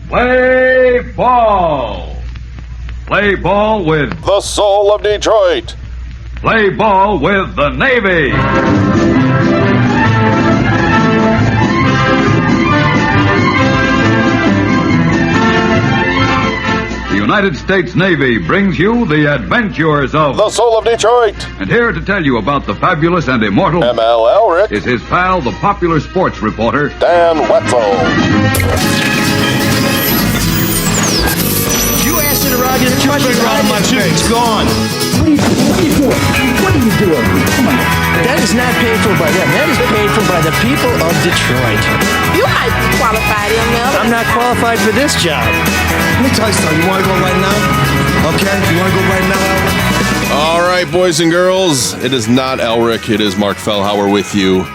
Play ball. Play ball with the soul of Detroit. Play ball with the Navy. The United States Navy brings you the adventures of the soul of Detroit. And here to tell you about the fabulous and immortal M.L. Elric is his pal, the popular sports reporter Dan Wetzel. You asked it around your country around my face. It's gone. What are you doing? Come on. That is not paid for by them. That is paid for by the people of Detroit. You might be qualified, ML. I'm not qualified for this job. Let me tell you something. You want to go right now? Okay? You want to go right now, All right, boys and girls. It is not Elric. It is Mark Fellhauer with you.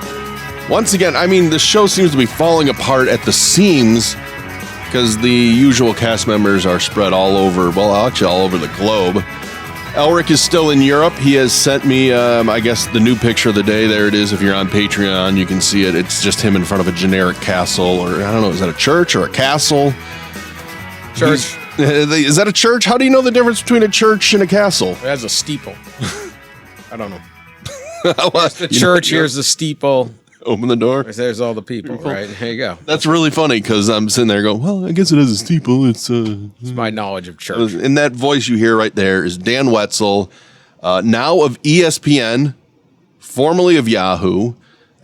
Once again, I mean, the show seems to be falling apart at the seams because the usual cast members are spread all over, well, actually all over the globe. Elric is still in Europe. He has sent me, I guess, the new picture of the day. There it is. If you're on Patreon, you can see it. It's just him in front of a generic castle, or I don't know, is that a church or a castle? Church. Is that a church? How do you know the difference between a church and a castle? It has a steeple. I don't know. Well, Here's the church, here's the steeple. Open the door. There's all the people, right? There you go. That's really funny because I'm sitting there going, well, I guess it is a steeple. It's my knowledge of church. And that voice you hear right there is Dan Wetzel, now of ESPN, formerly of Yahoo,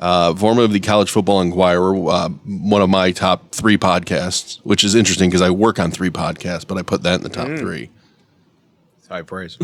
formerly of the College Football Inquirer, one of my top 3 podcasts, which is interesting because I work on 3 podcasts, but I put that in the top 3. High praise.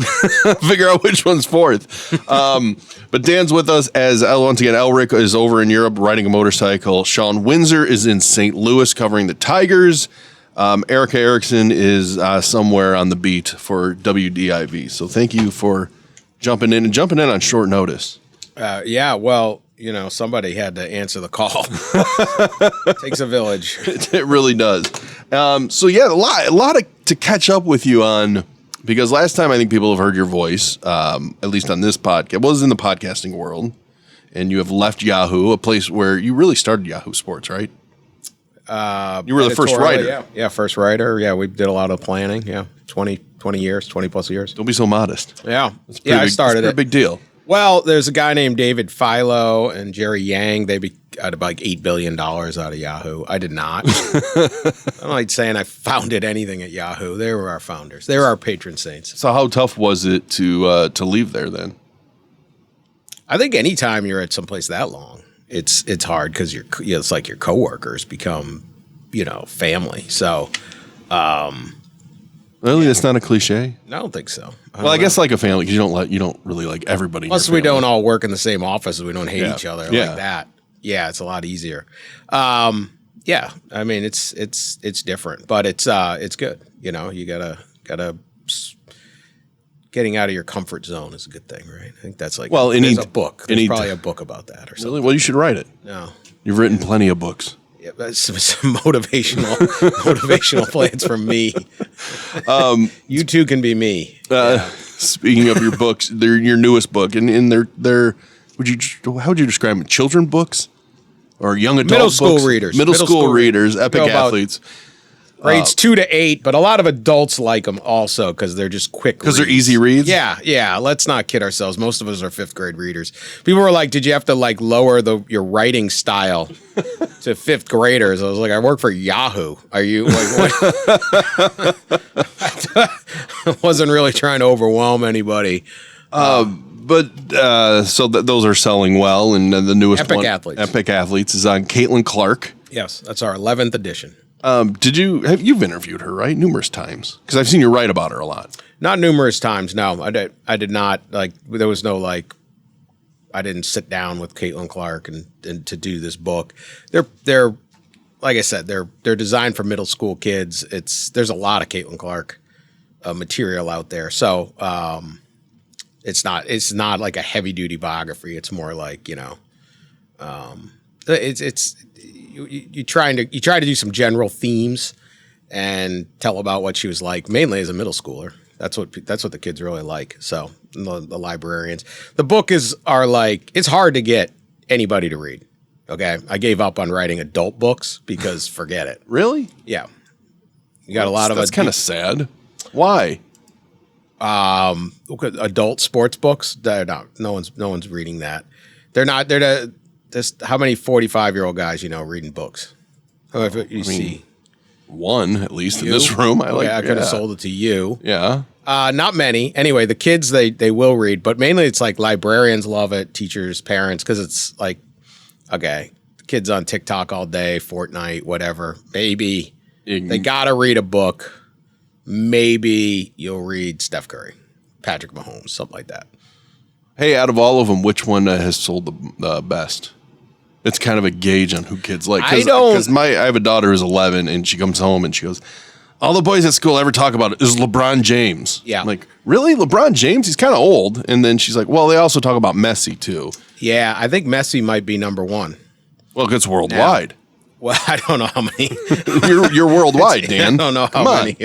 Figure out which one's fourth. But Dan's with us as, once again, Elric is over in Europe riding a motorcycle. Shawn Windsor is in St. Louis covering the Tigers. Erika Erickson is somewhere on the beat for WDIV. So thank you for jumping in on short notice. Yeah, well, you know, somebody had to answer the call. Takes a village. It really does. So yeah, a lot to catch up with you on. Because last time I think people have heard your voice, at least on this podcast, was in the podcasting world, and you have left Yahoo, a place where you really started Yahoo Sports, right? You were the first writer. Yeah, first writer. Yeah, we did a lot of planning. Yeah, 20 years, 20 plus years. Don't be so modest. Yeah, I started it. Big deal. Well, there's a guy named David Philo and Jerry Yang. They got about like $8 billion out of Yahoo. I did not. I'm not saying I founded anything at Yahoo. They were our founders. They were our patron saints. So how tough was it to leave there then? I think anytime you're at someplace that long, it's hard because it's like your coworkers become, family. So, really, that's not a cliche. I don't think so. I guess like a family, because you don't really like everybody. Plus, we don't all work in the same office. We don't hate each other like that. Yeah, it's a lot easier. Yeah, I mean it's different, but it's good. You gotta getting out of your comfort zone is a good thing, right? I think that's like there's a book. There's probably a book about that or something. Really? Well, you should write it. No, you've written plenty of books. Yeah, that's some motivational plans from me. You too can be me. Speaking of your books, they're your newest book, and they're how would you describe them? Children books or young adult middle school books? readers, middle school readers, epic athletes. Grades 2 to 8, but a lot of adults like them also because they're just quick. Because they're easy reads. Yeah. Let's not kid ourselves. Most of us are 5th grade readers. People were like, "Did you have to lower your writing style to 5th graders?" I was like, "I work for Yahoo. Are you like?" What? I wasn't really trying to overwhelm anybody. So those are selling well, and the newest Epic one, Athletes. Epic Athletes, is on Caitlin Clark. Yes, that's our 11th edition. You've interviewed her, right? Numerous times. Because I've seen you write about her a lot. Not numerous times, no. I did not, there was no, I didn't sit down with Caitlin Clark and to do this book. They're like I said, they're designed for middle school kids. There's a lot of Caitlin Clark material out there. So it's not like a heavy duty biography. It's more like, you try to do some general themes and tell about what she was like, mainly as a middle schooler. That's what the kids really like. So the librarians, the book it's hard to get anybody to read. Okay, I gave up on writing adult books because forget it. Really? Yeah. You got a lot of that's kind of sad. Why? Adult sports books. They're not. No one's reading that. They're not. How many 45-year-old guys reading books? See one at least in this room. I could have sold it to you. Yeah. Not many. Anyway, the kids they will read, but mainly it's like librarians love it, teachers, parents, because it's like, okay, kids on TikTok all day, Fortnite, whatever. Maybe they gotta read a book. Maybe you'll read Steph Curry, Patrick Mahomes, something like that. Hey, out of all of them, which one has sold the best? It's kind of a gauge on who kids like. Because I have a daughter who's 11, and she comes home and she goes, all the boys at school ever talk about is LeBron James. Yeah. I'm like, really? LeBron James? He's kind of old. And then she's like, well, they also talk about Messi, too. Yeah, I think Messi might be number one. Well, it's worldwide. Yeah. Well, I don't know how many. You're worldwide, Dan. I don't know how many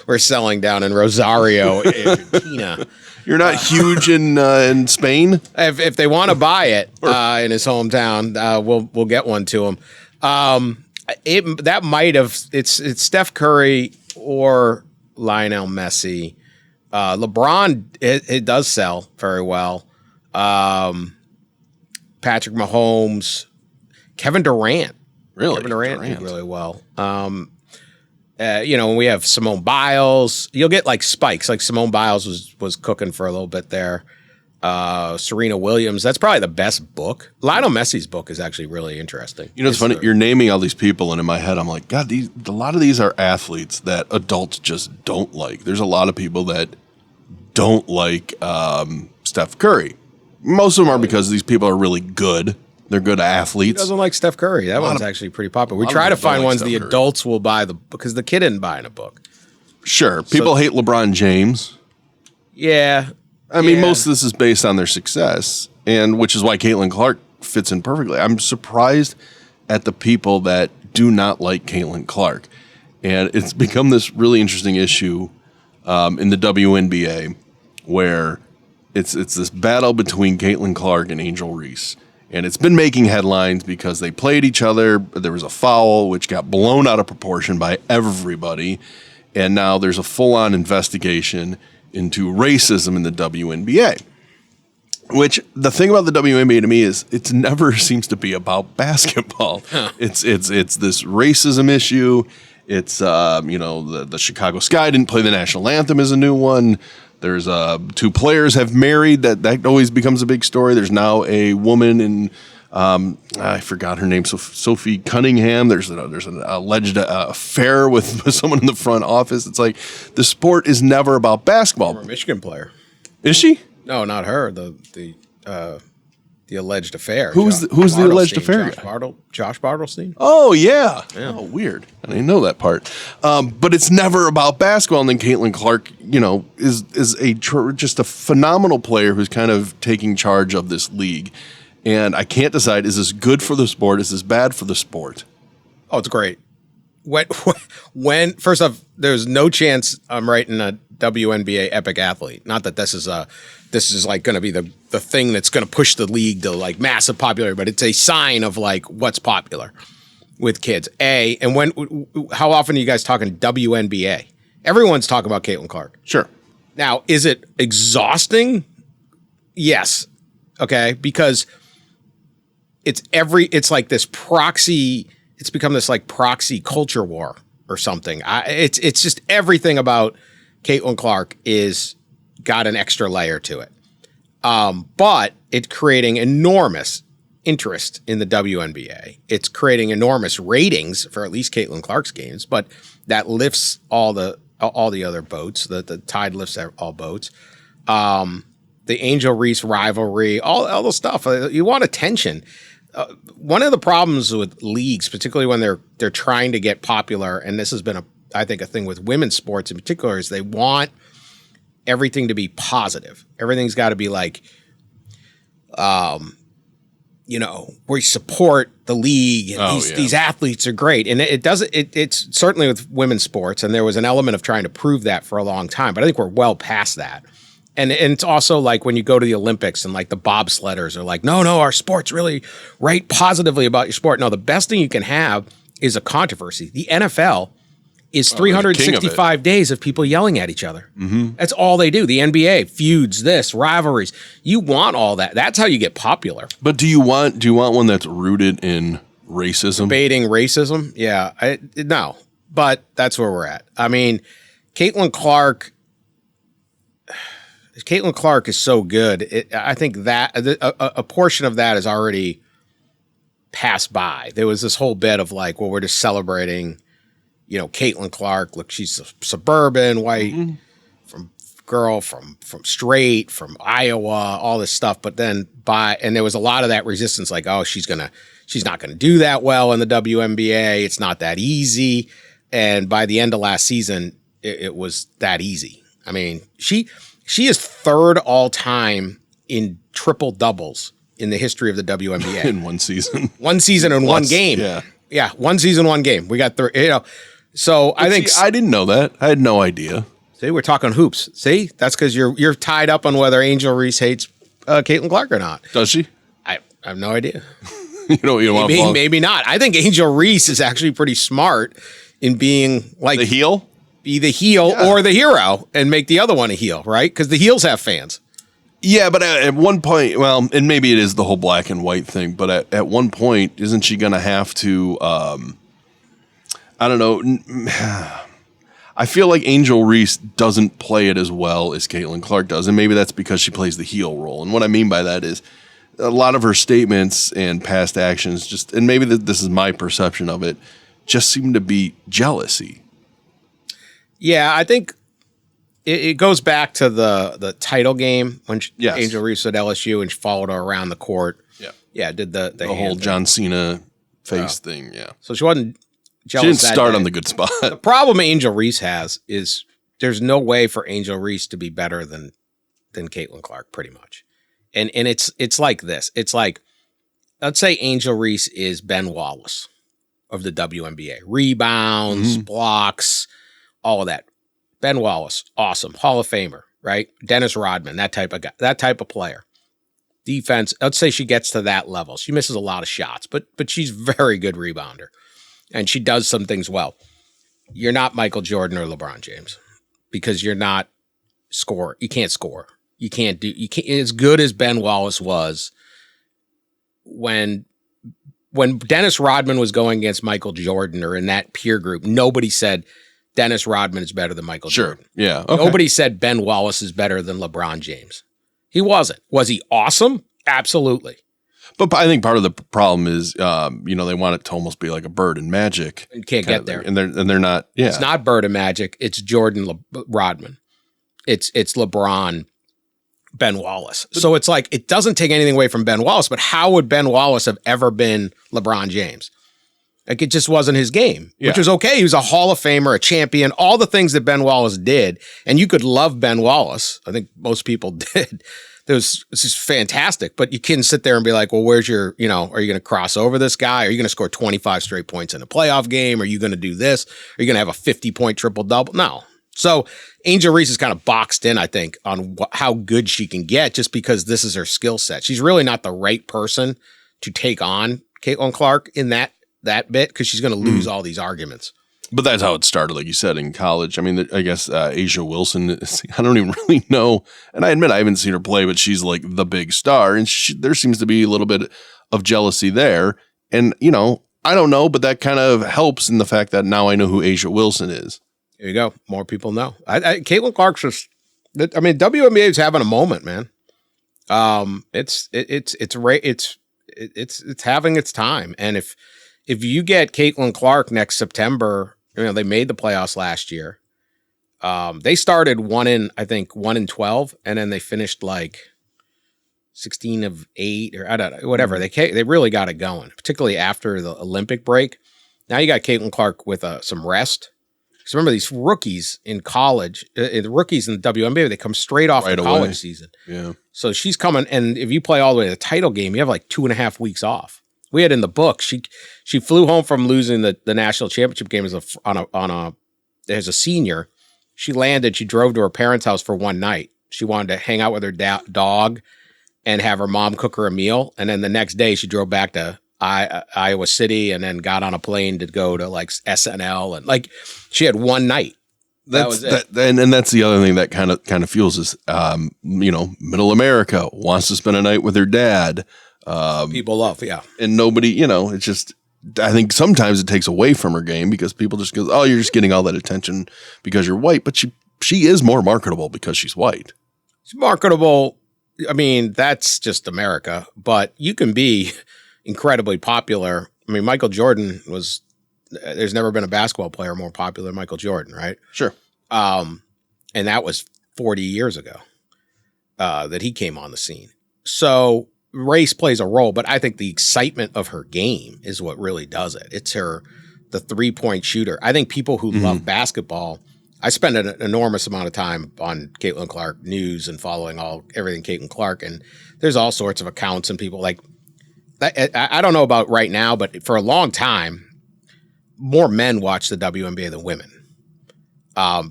we're selling down in Rosario, Argentina. You're not huge in Spain? If they want to buy it in his hometown, we'll get one to him. That might have it's Steph Curry or Lionel Messi. LeBron it does sell very well. Patrick Mahomes, Kevin Durant. Really? Kevin Durant did really well. When we have Simone Biles, you'll get like spikes. Like Simone Biles was cooking for a little bit there. Serena Williams, that's probably the best book. Lionel Messi's book is actually really interesting. It's funny. You're naming all these people, and in my head, I'm like, God, a lot of these are athletes that adults just don't like. There's a lot of people that don't like Steph Curry. Most of them are because these people are really good. They're good athletes. Who doesn't like Steph Curry? That one's actually pretty popular. We try to find ones the adults will buy because the kid isn't buying a book. Sure. People hate LeBron James. Yeah. I mean, most of this is based on their success, and which is why Caitlin Clark fits in perfectly. I'm surprised at the people that do not like Caitlin Clark. And it's become this really interesting issue in the WNBA where it's this battle between Caitlin Clark and Angel Reese. And it's been making headlines because they played each other. There was a foul, which got blown out of proportion by everybody. And now there's a full-on investigation into racism in the WNBA. Which, the thing about the WNBA to me is it never seems to be about basketball. Huh. It's this racism issue. It's, the Chicago Sky didn't play the national anthem is a new one. There's two players have married. That always becomes a big story. There's now a woman in I forgot her name, Sophie Cunningham. There's an alleged affair with someone in the front office. It's like the sport is never about basketball. Former Michigan player. Is she? No, not her. The alleged affair. Who's the alleged affair? Josh Bartlestein. Oh yeah. Oh, weird. I didn't know that part. But it's never about basketball. And then Caitlin Clark, is just a phenomenal player who's kind of taking charge of this league. And I can't decide: is this good for the sport? Is this bad for the sport? Oh, it's great. When first off, there's no chance I'm writing a WNBA epic athlete. Not that this is like going to be the thing that's going to push the league to like massive popularity, but it's a sign of like what's popular with kids. How often are you guys talking WNBA? Everyone's talking about Caitlin Clark. Sure. Now, is it exhausting? Yes. Okay, because it's like this proxy. It's become this like proxy culture war or something. It's just everything about Caitlin Clark is got an extra layer to it. But it's creating enormous interest in the WNBA. It's creating enormous ratings for at least Caitlin Clark's games, but that lifts all the other boats. The tide lifts all boats. The Angel Reese rivalry, all the stuff. You want attention. One of the problems with leagues, particularly when they're trying to get popular, and this has been I think a thing with women's sports in particular, is they want everything to be positive. Everything's got to be like, we support the league. And these athletes are great, and it's certainly with women's sports, and there was an element of trying to prove that for a long time. But I think we're well past that. And it's also like when you go to the Olympics and like the bobsledders are like, no, our sports really write positively about your sport. No, the best thing you can have is a controversy. The NFL is the king of it. 365 days of people yelling at each other. Mm-hmm. That's all they do. The NBA feuds, this rivalries. You want all that. That's how you get popular. But do you want one that's rooted in racism? Debating racism? Yeah. No. But that's where we're at. I mean, Caitlin Clark is so good. I think that a portion of that is already passed by. There was this whole bit of like, well, we're just celebrating, Caitlin Clark. Look, she's a suburban white from straight from Iowa, all this stuff. But then and there was a lot of that resistance, like, oh, she's not gonna do that well in the WNBA. It's not that easy. And by the end of last season, it was that easy. I mean, she is third all time in triple doubles in the history of the WNBA. In one season. One season and one game. Yeah. Yeah. 1 season, 1 game. We got three, So I think I didn't know that. I had no idea. See, we're talking hoops. See, that's because you're tied up on whether Angel Reese hates Caitlin Clark or not. Does she? I have no idea. you don't maybe not. I think Angel Reese is actually pretty smart in being like the heel. Be the heel or the hero and make the other one a heel, right? Because the heels have fans. Yeah, but at one point, well, and maybe it is the whole black and white thing, but at one point, isn't she going to have to, I don't know, I feel like Angel Reese doesn't play it as well as Caitlin Clark does, and maybe that's because she plays the heel role. And what I mean by that is a lot of her statements and past actions just, and maybe this is my perception of it, just seem to be jealousy. Yeah, I think it goes back to the title game when Angel Reese at LSU and she followed her around the court. Yeah. Yeah, did the whole John Cena face thing, yeah. So she wasn't jealous. She didn't start on the good spot. The problem Angel Reese has is there's no way for Angel Reese to be better than Caitlin Clark, pretty much. And it's like this. It's like, let's say Angel Reese is Ben Wallace of the WNBA. Rebounds, blocks, all of that. Ben Wallace, awesome. Hall of Famer, right? Dennis Rodman, that type of guy, that type of player. Defense, let's say she gets to that level. She misses a lot of shots, but she's very good rebounder. And she does some things well. You're not Michael Jordan or LeBron James because you're not score. You can't score. You can't as good as Ben Wallace was when Dennis Rodman was going against Michael Jordan or in that peer group, nobody said Dennis Rodman is better than Michael Jordan. Yeah. Okay. Nobody said Ben Wallace is better than LeBron James. He wasn't. Was he awesome? Absolutely. But I think part of the problem is, they want it to almost be like a Bird and Magic. You can't get there. And they're not. Yeah. It's not Bird and Magic. It's Jordan Rodman. It's LeBron, Ben Wallace. So it's like, it doesn't take anything away from Ben Wallace, but how would Ben Wallace have ever been LeBron James? Like, it just wasn't his game, which was okay. He was a Hall of Famer, a champion, all the things that Ben Wallace did. And you could love Ben Wallace. I think most people did. This is fantastic, but you can't sit there and be like, well, where's your, are you going to cross over this guy? Are you going to score 25 straight points in a playoff game? Are you going to do this? Are you going to have a 50-point triple-double? No. So Angel Reese is kind of boxed in, I think, on how good she can get just because this is her skill set. She's really not the right person to take on Caitlin Clark in that bit because she's going to lose all these arguments. But that's how it started, like you said, in college. I mean, I guess Asia Wilson, I don't even really know. And I admit I haven't seen her play, but she's like the big star. And there seems to be a little bit of jealousy there. And, I don't know, but that kind of helps in the fact that now I know who Asia Wilson is. There you go. More people know. Caitlin Clark's just, WNBA is having a moment, man. It's having its time. And if you get Caitlin Clark next September, they made the playoffs last year. They started 1-12, and then they finished like 16 of 8 or I don't know, whatever. They really got it going, particularly after the Olympic break. Now you got Caitlin Clark with some rest. Because remember, these rookies in college, the rookies in the WNBA, they come straight off the college season. Yeah. So she's coming, and if you play all the way to the title game, you have like 2.5 weeks off. We had in the book, she flew home from losing the national championship game as a senior. She landed, she drove to her parents' house for one night. She wanted to hang out with her dog and have her mom cook her a meal. And then the next day she drove back to Iowa City, and then got on a plane to go to like SNL, and like she had one night. That was it. And that's the other thing that kind of fuels is, middle America wants to spend a night with her dad. People love, and nobody, it's just. I think sometimes it takes away from her game because people just go, "Oh, you're just getting all that attention because you're white." But she is more marketable because she's white. She's marketable. I mean, that's just America. But you can be incredibly popular. I mean, Michael Jordan was. There's never been a basketball player more popular than Michael Jordan, right? Sure. And that was 40 years ago that he came on the scene. So race plays a role, but I think the excitement of her game is what really does it. It's the 3-point shooter. I think people who love basketball, I spend an enormous amount of time on Caitlin Clark news and following everything Caitlin Clark, and there's all sorts of accounts and people like that. I don't know about right now, but for a long time, more men watch the WNBA than women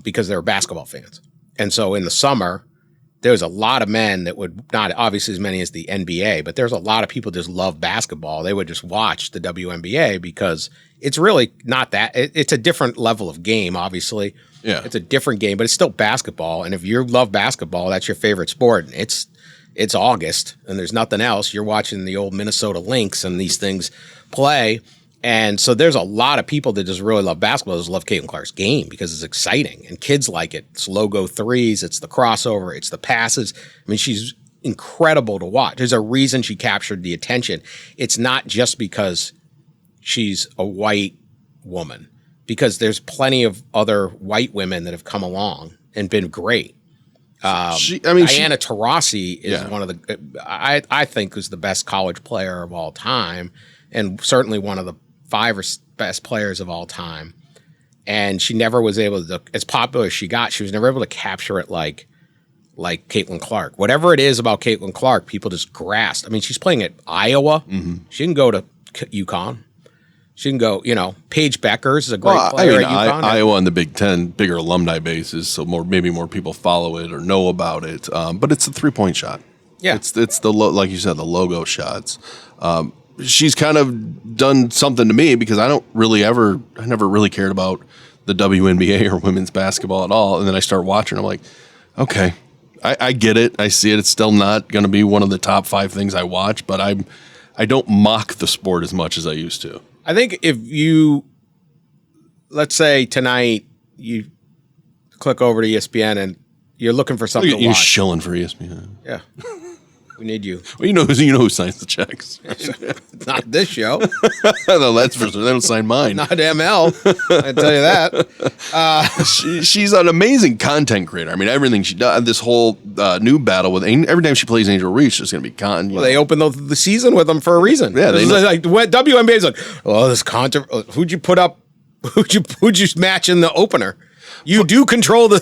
because they're basketball fans. And so in the summer, there's a lot of men that would not obviously as many as the NBA, but there's a lot of people just love basketball. They would just watch the WNBA because it's really not that. It's a different level of game, obviously. Yeah. It's a different game, but it's still basketball. And if you love basketball, that's your favorite sport. And it's August and there's nothing else. You're watching the old Minnesota Lynx and these things play. And so there's a lot of people that just really love basketball, just love Caitlin Clark's game because it's exciting and kids like it. It's logo threes, it's the crossover, it's the passes. I mean, she's incredible to watch. There's a reason she captured the attention. It's not just because she's a white woman, because there's plenty of other white women that have come along and been great. Diana Taurasi is one of the, I think is the best college player of all time, and certainly one of the 5 or best players of all time. And she never was able to, as popular as she got, she was never able to capture it like Caitlin Clark. Whatever it is about Caitlin Clark, people just grasped. I mean, she's playing at Iowa. Mm-hmm. She can go to UConn. She can go, Paige Beckers is a great player at UConn. Iowa on the Big Ten, bigger alumni bases, so maybe more people follow it or know about it. But it's a 3-point shot. Yeah. It's the, like you said, the logo shots. She's kind of done something to me because I never really cared about the WNBA or women's basketball at all. And then I start watching, I'm like, okay, I get it. I see it. It's still not going to be one of the top 5 things I watch, but I don't mock the sport as much as I used to. I think if you, let's say tonight, you click over to ESPN and you're looking for something to watch. You're shilling for ESPN. Yeah. We need you. Well, you know who signs the checks. Not this show. No, that's for sure. They don't sign mine. Not ML. I tell you that. She's an amazing content creator. I mean, everything she does. This whole new battle with every time she plays Angel Reese, there's going to be content. Well, they opened the season with them for a reason. Yeah, like WNBA's like, oh, this content. Who'd you put up? Who'd you match in the opener? You do control the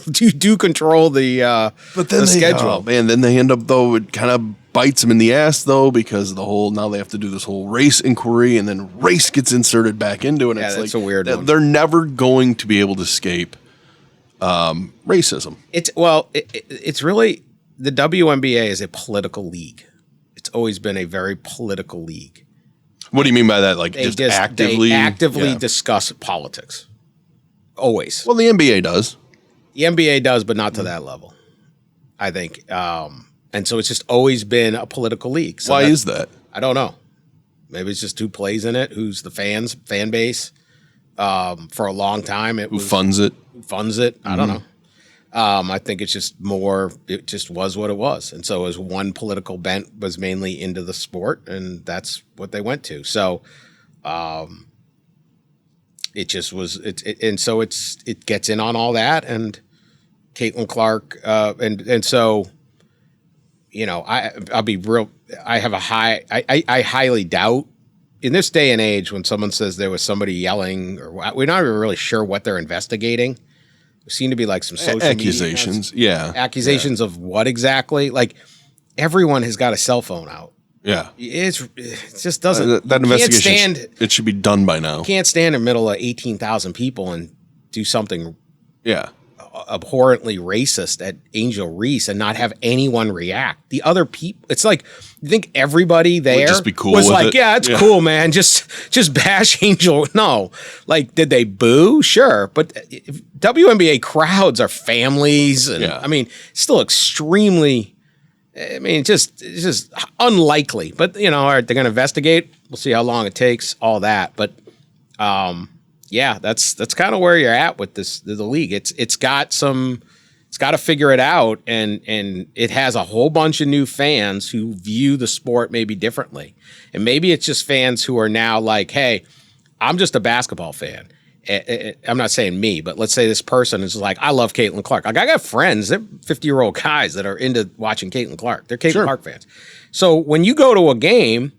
schedule. Oh man, then they end up though. It kind of bites them in the ass though because now they have to do this whole race inquiry and then race gets inserted back into it. Yeah, it's that's like a weird one. They're never going to be able to escape racism. It's really, the WNBA is a political league. It's always been a very political league. What do you mean by that? Like they actively discuss politics. Always. Well, the NBA does. The NBA does, but not to that level, I think. And so it's just always been a political league. So why is that? I don't know. Maybe it's just who plays in it, who's the fan base. For a long time, who funds it. Mm-hmm. I don't know. I think it's just it just was what it was. And so as one political bent was mainly into the sport, and that's what they went to. So it just was, and so it gets in on all that. And Caitlin Clark, and so, I'll be real. I have I highly doubt in this day and age when someone says there was somebody yelling, or we're not even really sure what they're investigating. There seem to be like some social accusations. Accusations of what exactly? Like everyone has got a cell phone out. Yeah. It just doesn't. That investigation, it should be done by now. You can't stand in the middle of 18,000 people and do something abhorrently racist at Angel Reese and not have anyone react. The other people, it's like, you think everybody there just be cool was with like, it? yeah, it's cool, man. Just bash Angel. No, like, did they boo? Sure. But WNBA crowds are families. And I mean, still extremely, I mean, it's just unlikely. But, you know, all right, they're going to investigate. We'll see how long it takes, all that. But, yeah, that's kind of where you're at with the league. It's got to figure it out, and it has a whole bunch of new fans who view the sport maybe differently. And maybe it's just fans who are now like, hey, I'm just a basketball fan. I'm not saying me, but let's say this person is like, I love Caitlin Clark. Like, I got friends, they're 50-year-old guys that are into watching Caitlin Clark. They're Caitlin Clark fans. So when you go to a game,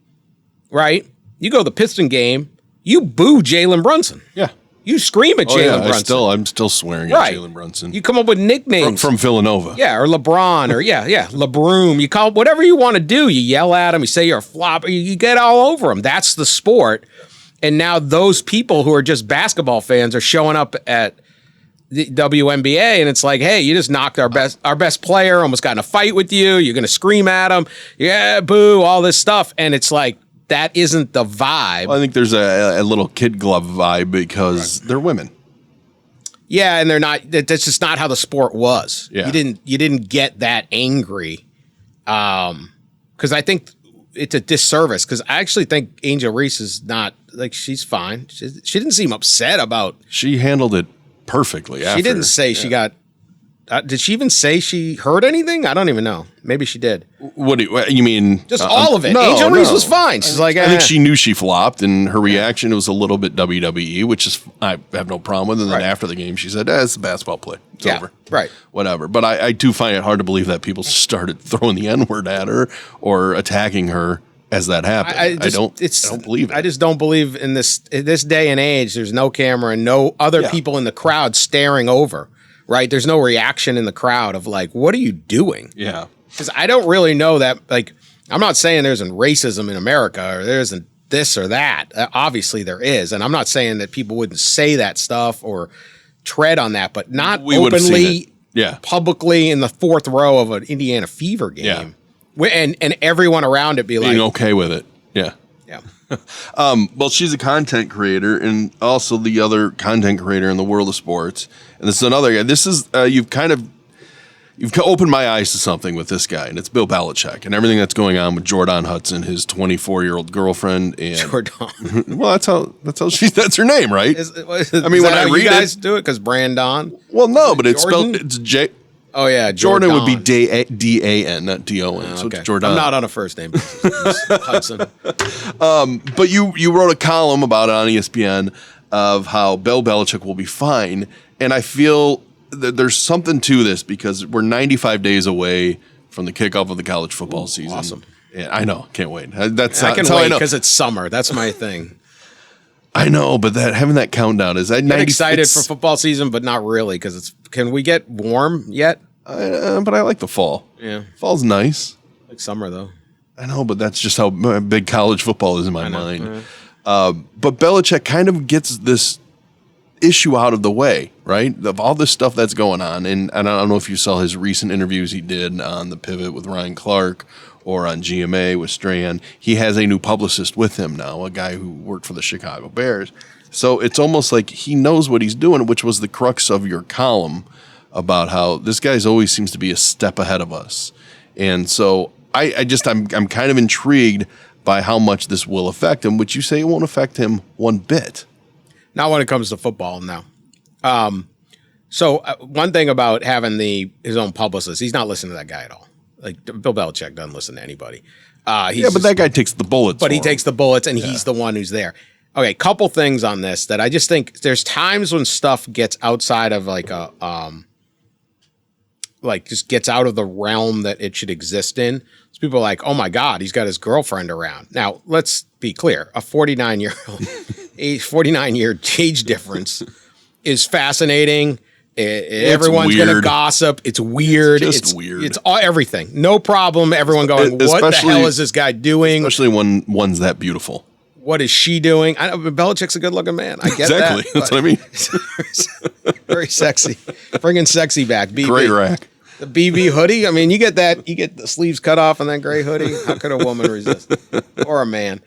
right, you go to the Piston game, you boo Jalen Brunson. Yeah. You scream at Jalen Brunson. I'm still swearing at Jalen Brunson. You come up with nicknames. From Villanova. Yeah, or LeBron, or LeBroom. You call whatever you want to do. You yell at him. You say you're a flop. You get all over him. That's the sport. And now those people who are just basketball fans are showing up at the WNBA, and it's like, hey, you just knocked our best player, almost got in a fight with you. You're going to scream at him. Yeah, boo, all this stuff. And it's like, that isn't the vibe. Well, I think there's a little kid glove vibe because they're women. Yeah, and they're not. That's just not how the sport was. Yeah. You didn't get that angry, because I think it's a disservice. Because I actually think Angel Reese is not like, she's fine. She didn't seem upset about. She handled it perfectly. She didn't say she got. Did she even say she heard anything? I don't even know. Maybe she did. What you mean? Just all of it. No, Angel Reese was fine. She's like, I think she knew she flopped, and her reaction was a little bit WWE, which is I have no problem with. And then after the game, she said, "It's a basketball play. It's over. Right. Whatever." But I do find it hard to believe that people started throwing the N-word at her or attacking her as that happened. I don't believe it. I just don't believe in this day and age. There's no camera and no other people in the crowd staring over. Right? There's no reaction in the crowd of like, what are you doing? Yeah. Because I don't really know that, like, I'm not saying there isn't racism in America or there isn't this or that. Obviously there is. And I'm not saying that people wouldn't say that stuff or tread on that, but not openly, publicly in the fourth row of an Indiana Fever game. Yeah. And everyone around it being okay with it. Yeah. Yeah. Well, she's a content creator and also the other content creator in the world of sports. And this is another guy. This is, you've opened my eyes to something with this guy, and it's Bill Belichick and everything that's going on with JorDon Hudson, his 24-year-old girlfriend. And JorDon. Well, that's her name, right? I mean, when I read you guys do it because Brandon. Well, no, but it's spelled, it's J. Oh, yeah. Jordan would be D-A-N, not D-O-N. So okay. it's JorDon. I'm not on a first name basis. Hudson. But you wrote a column about it on ESPN of how Bill Belichick will be fine. And I feel that there's something to this because we're 95 days away from the kickoff of the college football season. Awesome. Yeah, I know. Can't wait. I can wait because it's summer. That's my thing. I know, but having that countdown is I'm excited for football season, but not really because can we get warm yet? But I like the fall. Yeah, fall's nice. Like summer though. I know, but that's just how big college football is in my mind. But Belichick kind of gets this issue out of the way, right? Of all this stuff that's going on, and I don't know if you saw his recent interviews he did on the Pivot with Ryan Clark or on GMA with Strahan. He has a new publicist with him now, a guy who worked for the Chicago Bears. So it's almost like he knows what he's doing, which was the crux of your column about how this guy's always seems to be a step ahead of us. And so I'm kind of intrigued by how much this will affect him, which you say it won't affect him one bit. Not when it comes to football, no. So one thing about having his own publicist, he's not listening to that guy at all. Like Bill Belichick doesn't listen to anybody. But that guy takes the bullets. But he takes the bullets, and he's the one who's there. Okay, couple things on this that I just think there's times when stuff gets outside of just gets out of the realm that it should exist in. So people are like, oh my God, he's got his girlfriend around. Now, let's be clear. A 49-year age difference is fascinating. Everyone's going to gossip. It's weird. It's weird. It's everything. No problem. Everyone going, what the hell is this guy doing? Especially when one's that beautiful. What is she doing? I know, but Belichick's a good-looking man. I get exactly. that. That's what I mean. Very sexy. Bringing sexy back. BB. Great rack. The BB hoodie. I mean, you get that. You get the sleeves cut off and that gray hoodie. How could a woman resist? Or a man?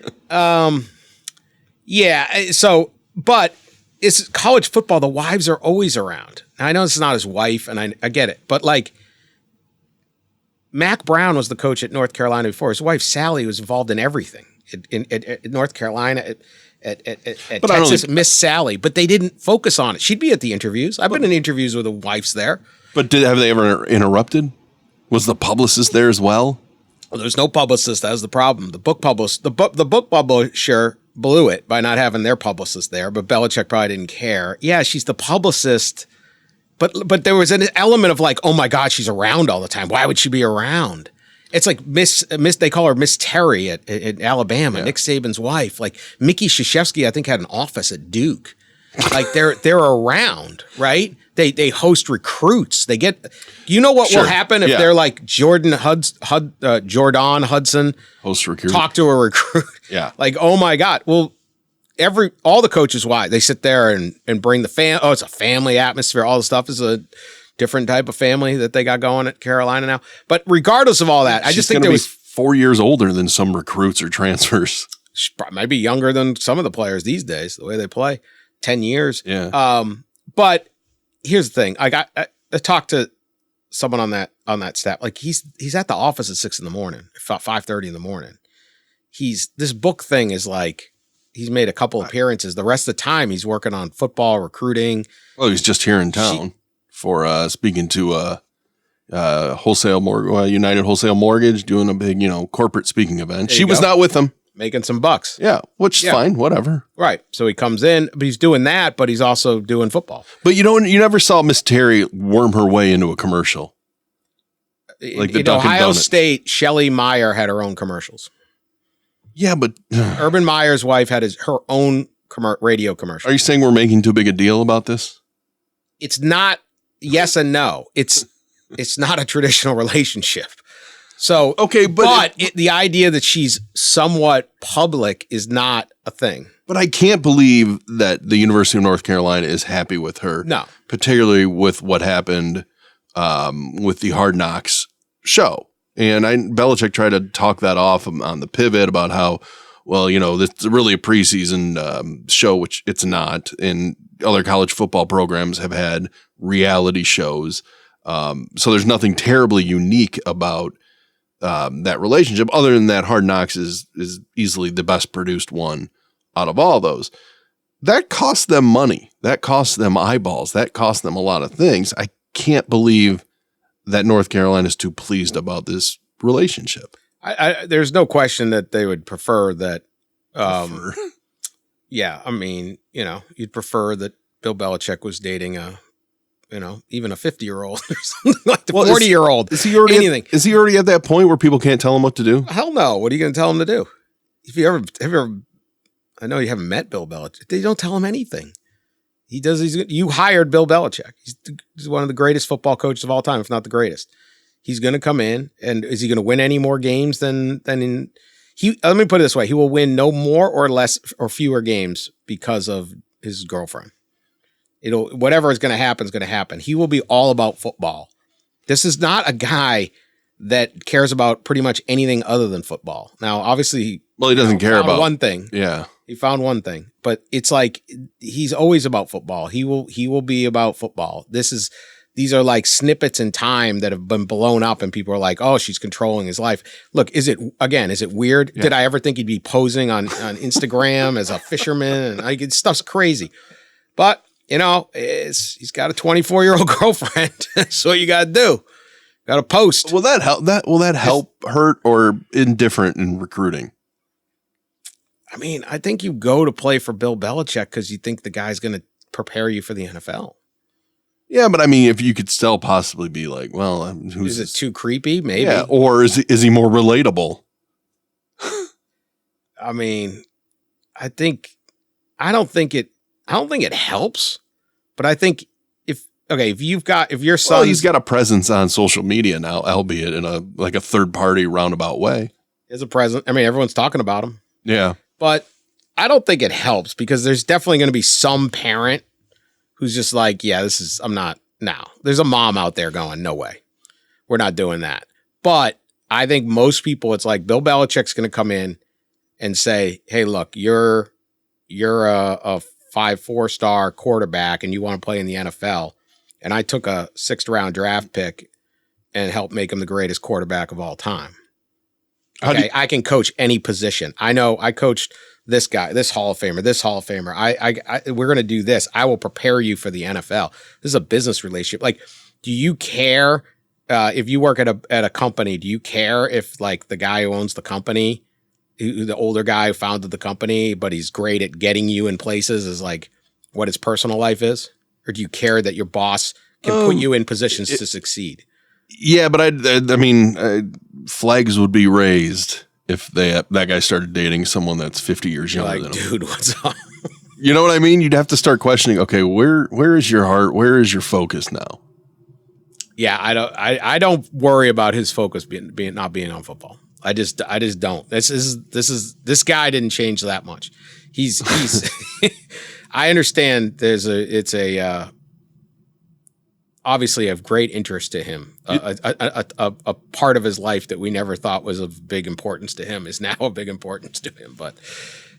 Yeah. So, but it's college football. The wives are always around. Now, I know it's not his wife, and I get it. But like, Mac Brown was the coach at North Carolina before. His wife Sally was involved in everything in North Carolina. At Texas, Miss Sally, but they didn't focus on it. She'd be at the interviews. I've been in interviews with the wives there. But have they ever interrupted? Was the publicist there as well? Well, there's no publicist. That was the problem. The book publisher blew it by not having their publicist there, but Belichick probably didn't care. Yeah, she's the publicist, but there was an element of like, oh my God, she's around all the time. Why would she be around? It's like Miss. They call her Miss Terry at Alabama, yeah. Nick Saban's wife. Like Mickey Krzyzewski, I think had an office at Duke. Like they're around, right? They host recruits. They get. You know what will happen if they're like JorDon Hudson host recruit, talk to a recruit. Yeah, like oh my God. Well, all the coaches, why they sit there and bring the fan. Oh, it's a family atmosphere. All the stuff is a different type of family that they got going at Carolina now. But regardless of all that, I just think there was 4 years older than some recruits or transfers. She might be younger than some of the players these days, the way they play. 10 years. Yeah. But here's the thing. I talked to someone on that staff. Like he's at the office at 6 a.m, 5:30 in the morning. This book thing is like, he's made a couple appearances. The rest of the time he's working on football, recruiting. Well, he's just here in town for speaking to United Wholesale Mortgage, doing a big, corporate speaking event. She was not with him. Making some bucks. Yeah, which is fine, whatever. Right. So he comes in, but he's doing that, but he's also doing football. But you never saw Miss Terry worm her way into a commercial. Like the Dunkin' Ohio Donuts. State, Shelley Meyer had her own commercials. Yeah, but Urban Meyer's wife had her own radio commercial. Are you saying we're making too big a deal about this? It's not yes and no. It's not a traditional relationship. So, okay, but the idea that she's somewhat public is not a thing. But I can't believe that the University of North Carolina is happy with her. No. Particularly with what happened with the Hard Knocks show. And Belichick tried to talk that off on the pivot about how, well, this is really a preseason show, which it's not. And other college football programs have had reality shows. So there's nothing terribly unique about that relationship, other than that Hard Knocks is easily the best produced one out of all those. That costs them money. That costs them eyeballs. That costs them a lot of things. I can't believe that North Carolina is too pleased about this relationship. There's no question that they would prefer that. Yeah, I mean, you'd prefer that Bill Belichick was dating even a 50-year-old or something like the 40-year-old. Is he already at that point where people can't tell him what to do? Hell no. What are you going to tell him to do? If you ever, I know you haven't met Bill Belichick. They don't tell him anything. You hired Bill Belichick. He's one of the greatest football coaches of all time, if not the greatest. He's going to come in, and is he going to win any more games than in? Let me put it this way: he will win no more or less or fewer games because of his girlfriend. Whatever is going to happen is going to happen. He will be all about football. This is not a guy that cares about pretty much anything other than football. Now, obviously, he doesn't care about one thing. Yeah, he found one thing, but it's like he's always about football. He will be about football. These are like snippets in time that have been blown up, and people are like, "Oh, she's controlling his life." Look, is it weird? Yeah. Did I ever think he'd be posing on Instagram as a fisherman? And stuff's crazy, but. He's got a 24-year-old girlfriend. That's what you got to do. Got to post. Will that help, hurt, or indifferent in recruiting? I mean, I think you go to play for Bill Belichick because you think the guy's going to prepare you for the NFL. Yeah, but I mean, if you could still possibly be like, well, is it too creepy? Maybe. Yeah, or is he more relatable? I mean, I don't think it helps, but I think if your son, he's got a presence on social media now, albeit in a third party roundabout way. Is a presence. I mean, everyone's talking about him. Yeah, but I don't think it helps because there's definitely going to be some parent who's just like, yeah, I'm not now. There's a mom out there going, no way. We're not doing that. But I think most people, it's like Bill Belichick's going to come in and say, hey, look, you're a 5-4 star quarterback and you want to play in the NFL. And I took a 6th round draft pick and helped make him the greatest quarterback of all time. Okay, I can coach any position. I know I coached this guy, this Hall of Famer, this Hall of Famer. We're going to do this. I will prepare you for the NFL. This is a business relationship. Like, do you care if you work at a company? Do you care if like the guy who owns the company, the older guy who founded the company, but he's great at getting you in places, is like what his personal life is? Or do you care that your boss can put you in positions to succeed? Yeah, but I mean, flags would be raised if that guy started dating someone that's 50 years younger than him. Dude, what's up? You know what I mean? You'd have to start questioning, okay, where is your heart? Where is your focus now? Yeah, I don't worry about his focus not being on football. I just don't. This guy didn't change that much. He's I understand it's obviously of great interest to him. A part of his life that we never thought was of big importance to him is now of big importance to him. But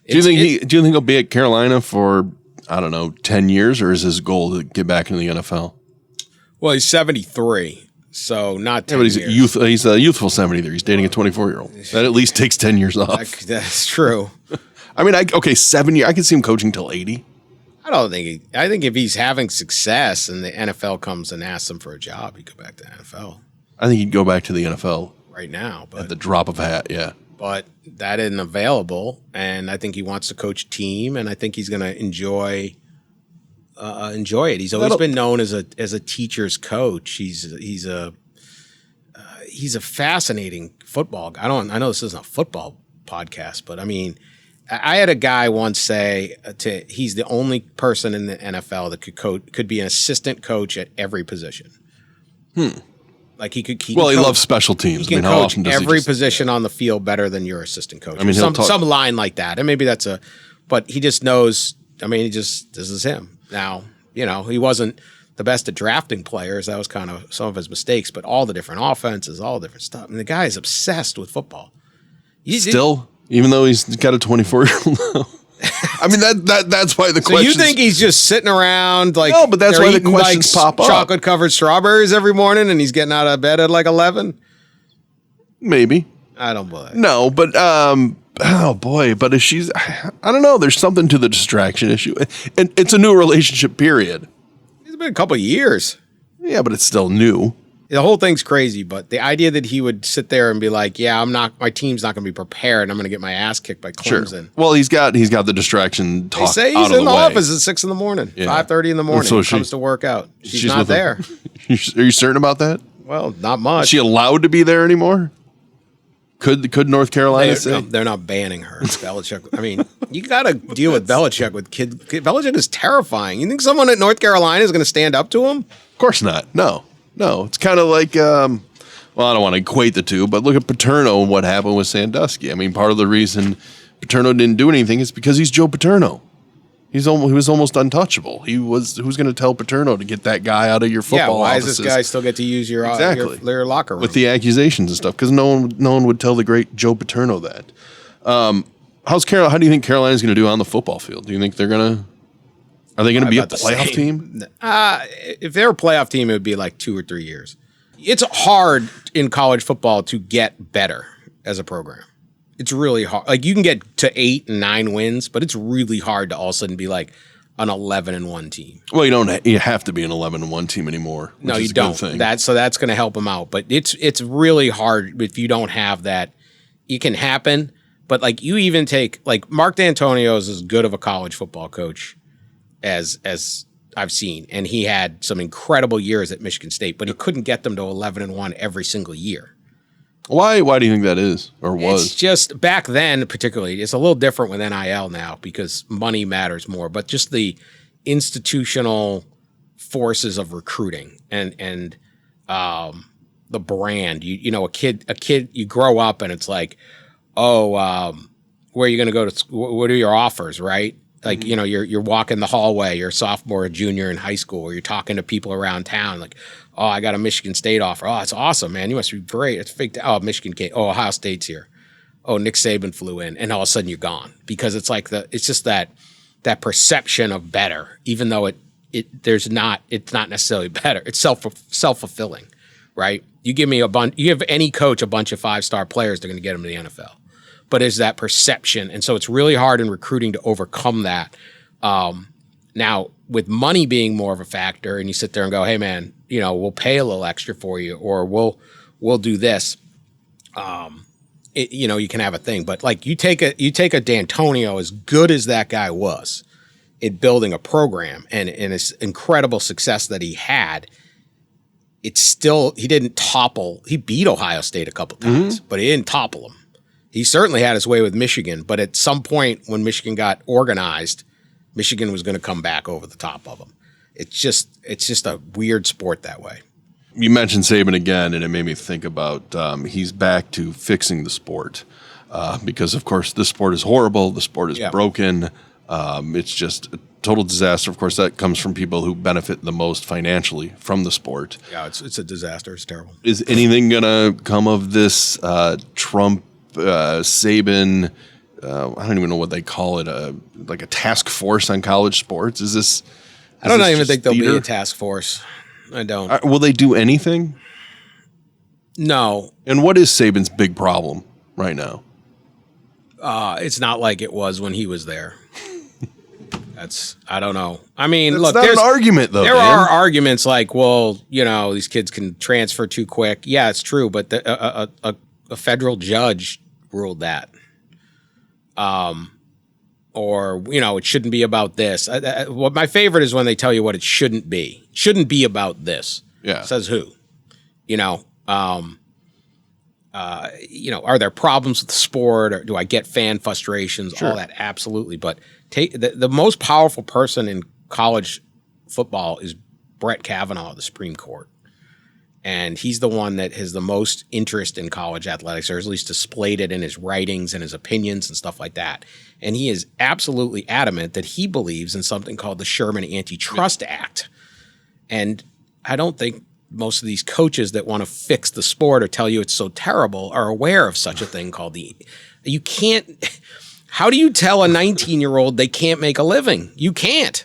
do you think he'll be at Carolina for, I don't know, 10 years, or is his goal to get back into the NFL? Well, he's 73, so not 10 but years. He's a youthful 73. He's dating a 24-year-old. That at least takes 10 years off. That's true. I mean, 7 years. I can see him coaching till 80. I think if he's having success and the NFL comes and asks him for a job, he'd go back to the NFL. I think he'd go back to the NFL right now, but at the drop of a hat. Yeah, but that isn't available, and I think he wants to coach a team, and I think he's going to enjoy it. He's always been known as a teacher's coach. He's a fascinating football guy. I know this isn't a football podcast, but I mean, I had a guy once say he's the only person in the NFL that could be an assistant coach at every position. Like he loves special teams. He can coach every position on the field better than your assistant coach. I mean, some line like that, and maybe but he just knows. I mean, this is him. Now, he wasn't the best at drafting players. That was kind of some of his mistakes. But all the different offenses, all the different stuff. I mean, the guy is obsessed with football. Even though he's got a 24-year-old now. I mean, that's why the question. So you think he's just sitting around like? No, but that's why the questions pop up. Chocolate-covered strawberries every morning, and he's getting out of bed at like 11. Maybe. I don't believe. No, but oh boy, but if she's, I don't know. There's something to the distraction issue, and it's a new relationship. Period. It's been a couple of years. Yeah, but it's still new. The whole thing's crazy, but the idea that he would sit there and be like, "Yeah, my team's not going to be prepared. I'm going to get my ass kicked by Clemson." Sure. Well, he's got the distraction talk. They say he's in the office at 6 in the morning, yeah. 5:30 in the morning. So he comes to work out. She's not there. Are you certain about that? Well, not much. Is she allowed to be there anymore? Could North Carolina say? No, they're not banning her. It's Belichick. I mean, you got to deal with Belichick with kids. Belichick is terrifying. You think someone at North Carolina is going to stand up to him? Of course not. No, it's kind of like, well, I don't want to equate the two, but look at Paterno and what happened with Sandusky. I mean, part of the reason Paterno didn't do anything is because he's Joe Paterno. He was almost untouchable. Who's going to tell Paterno to get that guy out of your football why offices? Does this guy still get to use your locker room? With the accusations and stuff, because no one would tell the great Joe Paterno that. How do you think Carolina's going to do on the football field? Do you think are they going to be a playoff team? If they're a playoff team, it would be like 2 or 3 years. It's hard in college football to get better as a program. It's really hard. Like you can get to 8 and 9 wins, but it's really hard to all of a sudden be like an 11-1 team. Well, you have to be an 11-1 team anymore. No, you don't. That's going to help them out, but it's really hard if you don't have that. It can happen, but like you even take like Mark D'Antonio is as good of a college football coach as I've seen, and he had some incredible years at Michigan State, but he couldn't get them to 11-1 every single year. Why do you think that is or was? It's just back then, particularly, it's a little different with NIL now because money matters more, but just the institutional forces of recruiting and the brand. You know, a kid, you grow up and it's like, where are you going to go to school? What are your offers, right? Like, you know, you're walking the hallway, you're a sophomore or junior in high school, or you're talking to people around town, like, oh, I got a Michigan State offer. Oh, it's awesome, man. You must be great. It's fake. Oh, Michigan came. Oh, Ohio State's here. Oh, Nick Saban flew in, and all of a sudden you're gone because it's like it's just that perception of better, even though it's not necessarily better. It's self-fulfilling, right? You give any coach a bunch of 5-star players, they're going to get them to the NFL. But is that perception, and so it's really hard in recruiting to overcome that. Now, with money being more of a factor, and you sit there and go, "Hey, man, you know, we'll pay a little extra for you, or we'll do this." You know, you can have a thing, but like you take a D'Antonio, as good as that guy was in building a program and his incredible success that he had, it's still he didn't topple. He beat Ohio State a couple times, but he didn't topple them. He certainly had his way with Michigan, but at some point when Michigan got organized, Michigan was going to come back over the top of them. It's just a weird sport that way. You mentioned Saban again, and it made me think about he's back to fixing the sport because, of course, the sport is horrible. The sport is broken. It's just a total disaster. Of course, that comes from people who benefit the most financially from the sport. Yeah, it's a disaster. It's terrible. Is anything going to come of this Trump, Saban, I don't even know what they call it, like a task force on college sports? I don't even think there'll be a task force. I don't. Will they do anything? No. And what is Saban's big problem right now? It's not like it was when he was there. I don't know. I mean, That's look, not there's an argument though. There Dan. are arguments like, well, you know, these kids can transfer too quick. Yeah, it's true, but a federal judge ruled that. Or, you know, it shouldn't be about this. What my favorite is when they tell you what it shouldn't be. It shouldn't be about this. Yeah. Says who? You know, are there problems with the sport, or do I get fan frustrations? Sure. All that, absolutely. But the most powerful person in college football is Brett Kavanaugh of the Supreme Court. And he's the one that has the most interest in college athletics, or at least displayed it in his writings and his opinions and stuff like that. And he is absolutely adamant that he believes in something called the Sherman Antitrust Act. And I don't think most of these coaches that want to fix the sport or tell you it's so terrible are aware of such a thing called you can't, how do you tell a 19-year-old they can't make a living? You can't.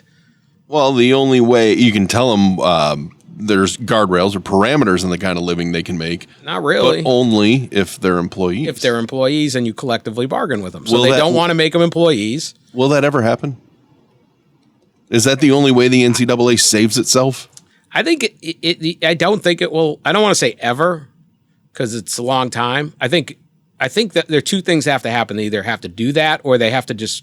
Well, the only way you can tell them there's guardrails or parameters in the kind of living they can make. Not really. But only if they're employees. If they're employees and you collectively bargain with them. So they don't want to make them employees. Will that ever happen? Is that the only way the NCAA saves itself? I think I don't think it will. I don't want to say ever because it's a long time. I think that there are two things that have to happen. They either have to do that or they have to just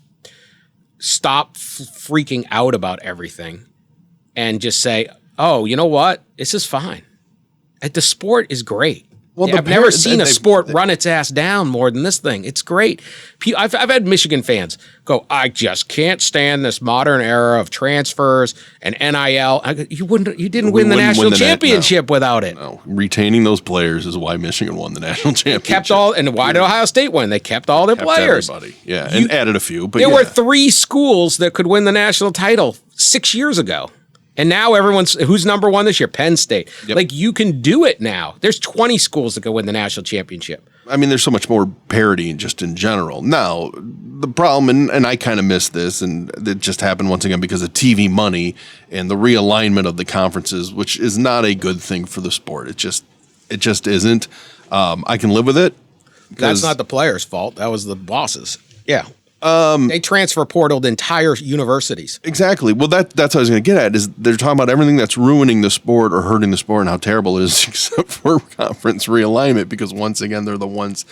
stop freaking out about everything and just say, oh, you know what? This is fine. The sport is great. Well, I've never seen a sport run its ass down more than this thing. It's great. I've had Michigan fans go, I just can't stand this modern era of transfers and NIL. You didn't win the national championship without it. No, retaining those players is why Michigan won the national championship. And why did Ohio State win? They kept all their players. Everybody. Yeah, and added a few. But there were 3 schools that could win the national title 6 years ago. And now who's number 1 this year? Penn State. Yep. Like, you can do it now. There's 20 schools that can win the national championship. I mean, there's so much more parity just in general. Now, the problem, and I kind of missed this, and it just happened once again because of TV money and the realignment of the conferences, which is not a good thing for the sport. It just isn't. I can live with it. That's not the players' fault. That was the bosses. Yeah. They transfer portaled entire universities. Exactly. Well, that's what I was going to get at, is they're talking about everything that's ruining the sport or hurting the sport and how terrible it is, except for conference realignment, because once again, they're the ones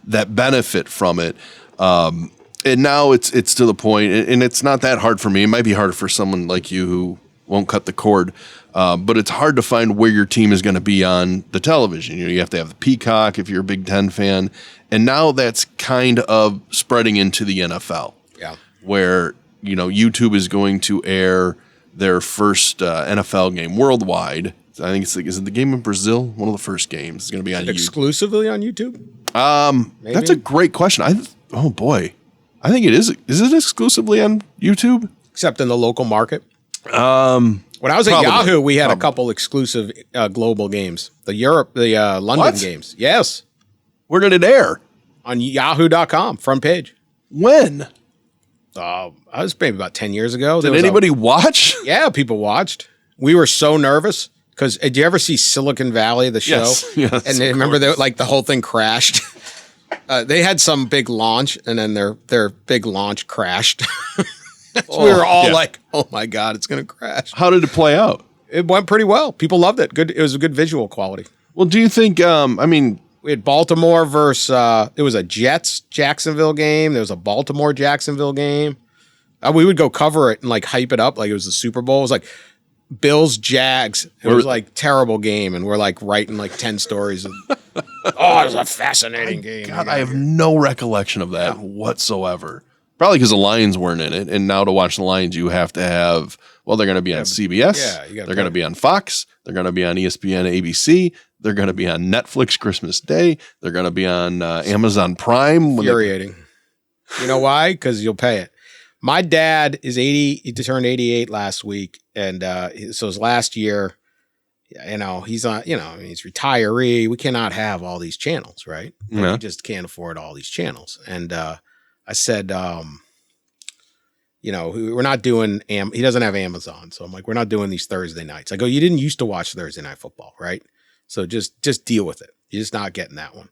that benefit from it. And now it's to the point, and it's not that hard for me. It might be harder for someone like you who won't cut the cord, but it's hard to find where your team is going to be on the television. You have to have the Peacock if you're a Big Ten fan. And now that's kind of spreading into the NFL. Yeah. Where, YouTube is going to air their first NFL game worldwide. I think is it the game in Brazil? One of the first games. It's going to be on YouTube. Exclusively on YouTube? That's a great question. Oh boy. I think it is. Is it exclusively on YouTube? Except in the local market. When I was at Yahoo, we had a couple exclusive global games. The London games. Yes. Where did it air? On yahoo.com, front page. When? I was maybe about 10 years ago. Did anybody watch? Yeah, people watched. We were so nervous because did you ever see Silicon Valley, the show? Yes, and remember that the whole thing crashed. They had some big launch, and then their big launch crashed. We were all like, "Oh my god, it's going to crash!" How did it play out? It went pretty well. People loved it. Good. It was a good visual quality. Well, do you think? We had Baltimore versus. It was a Jets Jacksonville game. There was a Baltimore Jacksonville game. We would go cover it and like hype it up like it was the Super Bowl. It was like Bills Jags. It was like terrible game, and we're like writing like 10 stories. It was a fascinating game. God, I have no recollection of that whatsoever. Probably because the Lions weren't in it, and now to watch the Lions, you have to have. Well, they're going to be on CBS. Yeah, they're going to be on Fox. They're going to be on ESPN, ABC. They're going to be on Netflix Christmas Day. They're going to be on Amazon Prime. Infuriating. You know why? Because you'll pay it. My dad is 80. He turned 88 last week, and so his last year. He's on. He's retiree. We cannot have all these channels, right? We just can't afford all these channels, and. I said, we're not doing, he doesn't have Amazon. So I'm like, we're not doing these Thursday nights. I go, you didn't used to watch Thursday Night Football, right? So just deal with it. You're just not getting that one.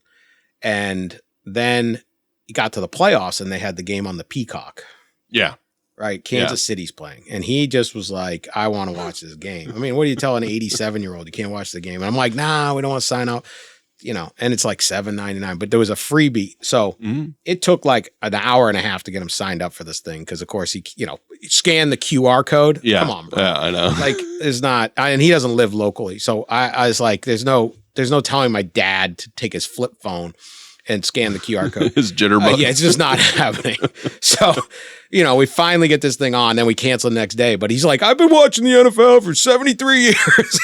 And then he got to the playoffs and they had the game on the Peacock. Yeah. Right. Kansas City's playing. And he just was like, I want to watch this game. I mean, what do you tell an 87-year-old? You can't watch the game. And I'm like, nah, we don't want to sign up. And it's like $7.99, but there was a freebie. So it took like an hour and a half to get him signed up for this thing. Cause of course he, scanned the QR code. Yeah. Come on, bro. Yeah, I know. Like there's not, and he doesn't live locally. So I was like, there's no telling my dad to take his flip phone and scan the QR code. His jitterbug. Yeah, it's just not happening. So, we finally get this thing on, then we cancel the next day. But he's like, I've been watching the NFL for 73 years.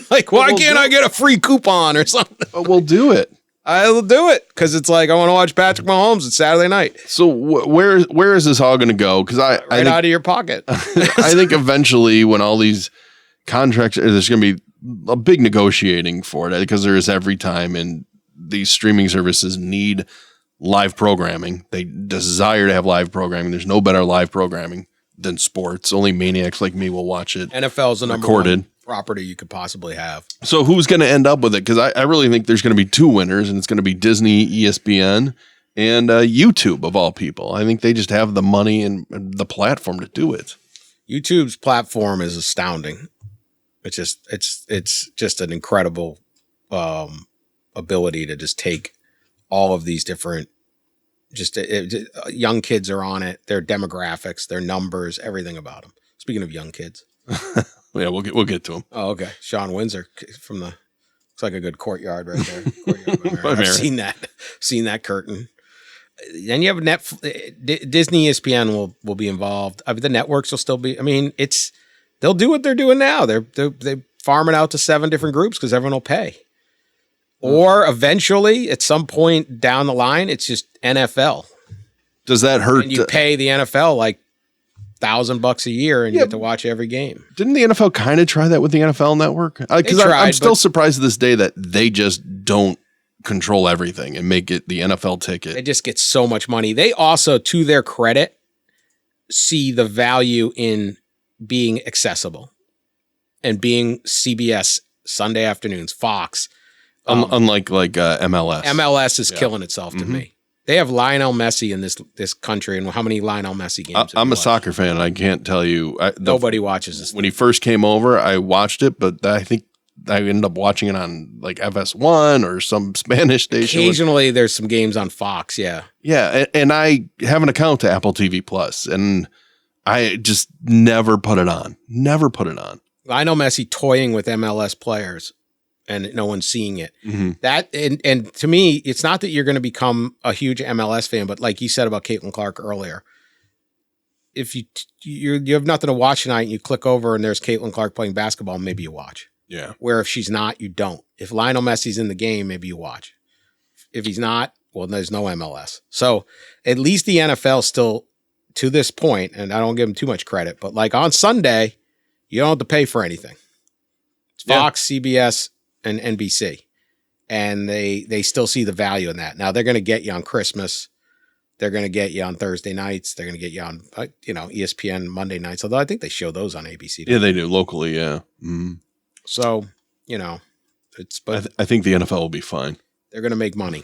Like, why can't I get a free coupon or something? We'll do it. I'll do it because it's like I want to watch Patrick Mahomes. It's Saturday night. So where is this all going to go? Because I think, out of your pocket. I think eventually when all these contracts, there's going to be a big negotiating for it because there is every time, and these streaming services need live programming. They desire to have live programming. There's no better live programming than sports. Only maniacs like me will watch it. NFL's the number one property you could possibly have. So who's going to end up with it? Because I really think there's going to be two winners, and it's going to be Disney, ESPN, and YouTube of all people. I think they just have the money and the platform to do it. YouTube's platform is astounding. It's just an incredible ability to just take all of these different, young kids are on it, their demographics, their numbers, everything about them. Speaking of young kids. Yeah, we'll get to them. Oh, okay. Shawn Windsor from looks like a good courtyard right there. Courtyard I've seen that curtain. Then you have Disney, ESPN will be involved. The networks will still be, they'll do what they're doing now. They farm it out to 7 different groups because everyone will pay. Or eventually, at some point down the line, it's just NFL. Does that hurt? And you pay the NFL like $1,000 a year, and you get to watch every game. Didn't the NFL kind of try that with the NFL Network? Because I'm still surprised to this day that they just don't control everything and make it the NFL ticket. They just get so much money. They also, to their credit, see the value in being accessible and being CBS Sunday afternoons, Fox. Unlike MLS. MLS is killing itself to me. They have Lionel Messi in this country, and how many Lionel Messi games? I'm a soccer fan, and I can't tell you. Nobody watches this. When he first came over, I watched it, but I think I ended up watching it on like FS1 or some Spanish station. Occasionally, there's some games on Fox. Yeah, and I have an account to Apple TV Plus, and I just never put it on. Lionel Messi toying with MLS players. And no one's seeing it. That and to me, it's not that you're going to become a huge MLS fan, but like you said about Caitlin Clark earlier, if you have nothing to watch tonight, and you click over and there's Caitlin Clark playing basketball, maybe you watch. Yeah. Where if she's not, you don't. If Lionel Messi's in the game, maybe you watch. If he's not, Well, there's no MLS. So at least the NFL still, to this point, and I don't give them too much credit, but like on Sunday, you don't have to pay for anything. It's Fox, CBS, and NBC. And they still see the value in that. Now they're going to get you on Christmas. They're going to get you on Thursday nights. They're going to get you on, ESPN Monday nights. Although I think they show those on ABC. Yeah, they do locally. Yeah. Mm-hmm. So, it's. But I think the NFL will be fine. They're going to make money.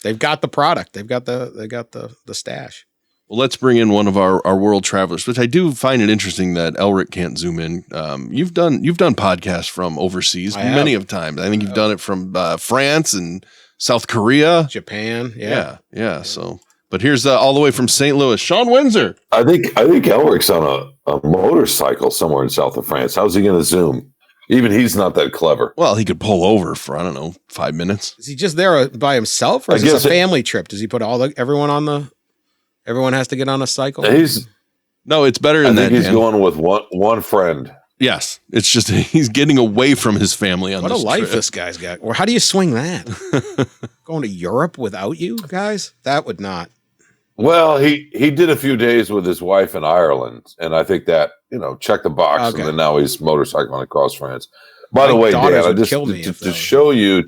They've got the product. They got the stash. Well, let's bring in one of our world travelers, which I do find it interesting that Elric can't zoom in. You've done podcasts from overseas many of times. I think you've done it from France and South Korea, Japan. Yeah. So. But here's all the way from St. Louis, Shawn Windsor. I think Elric's on a motorcycle somewhere in south of France. How's he going to zoom? Even he's not that clever. Well, he could pull over for, 5 minutes. Is he just there by himself, or is this a family trip? Does he put everyone everyone has to get on a cycle? No, it's better than that. I think he's going with one friend. Yes, it's just he's getting away from his family on this trip. What a life this guy's got. Or how do you swing that? Going to Europe without you guys? That would not. Well, he did a few days with his wife in Ireland, and I think that, check the box, and then now he's motorcycling across France. By the way, Dan, I just to show you,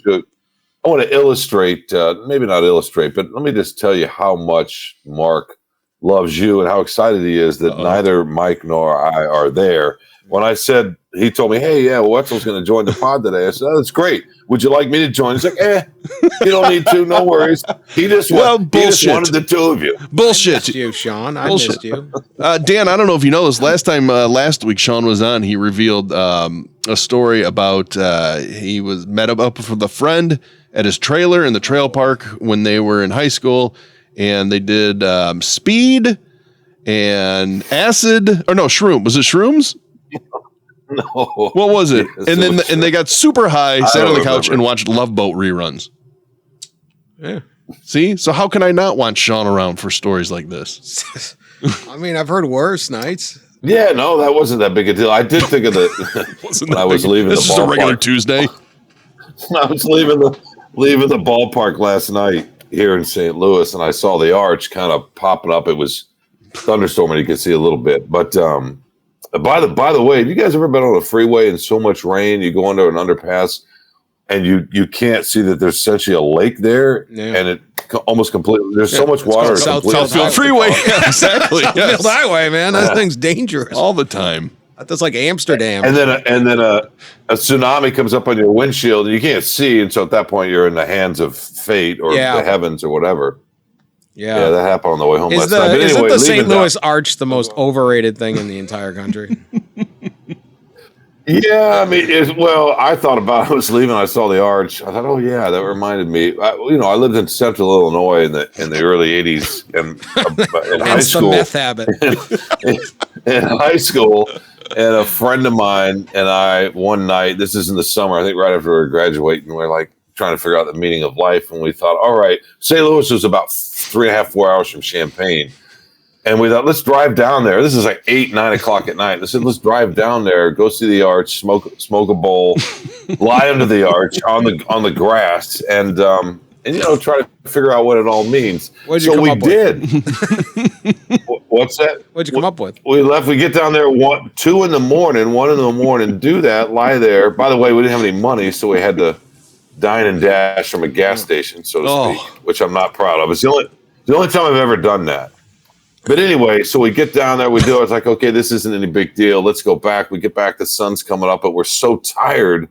I want to illustrate, maybe not illustrate, but let me just tell you how much Mark loves you and how excited he is that neither Mike nor I are there. When I said, he told me, hey, Wetzel's going to join the pod today. I said, that's great. Would you like me to join? He's like, you don't need to. No worries. He just wanted the two of you. Bullshit. I missed you, Shawn. I missed you. Dan, I don't know if you know this. Last week, Shawn was on. He revealed a story about he was met up with a friend at his trailer in the trail park when they were in high school, and they did speed and acid. Or no, shroom. Was it shrooms? No. What was it? And they got super high, sat on the couch, and watched Love Boat reruns. Yeah. See? So how can I not want Shawn around for stories like this? I mean, I've heard worse nights. Yeah, no, that wasn't that big a deal. I did think of the when I was leaving the ballpark. This is a regular Tuesday. I was leaving the ballpark last night here in St. Louis, and I saw the arch kind of popping up. It was thunderstorming. You could see a little bit, but by the way, have you guys ever been on a freeway in so much rain? You go under an underpass, and you can't see that there's essentially a lake there, and it almost completely. There's so much water. Southfield Freeway, exactly. Southfield Highway, man. That thing's dangerous all the time. That's like Amsterdam. And then a tsunami comes up on your windshield, and you can't see, and so at that point you're in the hands of fate or the heavens or whatever. Yeah, that happened on the way home last night. But anyway, isn't the St. Louis Arch the most overrated thing in the entire country? Yeah, I mean, I thought about it. I was leaving, I saw the arch. I thought, oh yeah, that reminded me. I lived in Central Illinois in the early '80s, and in high school, the meth habit. in high school, and a friend of mine and I one night. This is in the summer, I think, right after we were graduating. We're like trying to figure out the meaning of life, and we thought, all right, St. Louis was about 3.5-4 hours from Champaign. And we thought, let's drive down there. This is like 8-9 o'clock at night. I said, let's drive down there, go see the arch, smoke a bowl, lie under the arch on the grass, and try to figure out what it all means. What'd you come up with? What's that? What'd you come up with? We left. We get down there 1 in the morning, do that, lie there. By the way, we didn't have any money, so we had to dine and dash from a gas station, so to speak, which I'm not proud of. It's the only time I've ever done that. But anyway, so we get down there, we do it. It's like, okay, this isn't any big deal. Let's go back. We get back. The sun's coming up, but we're so tired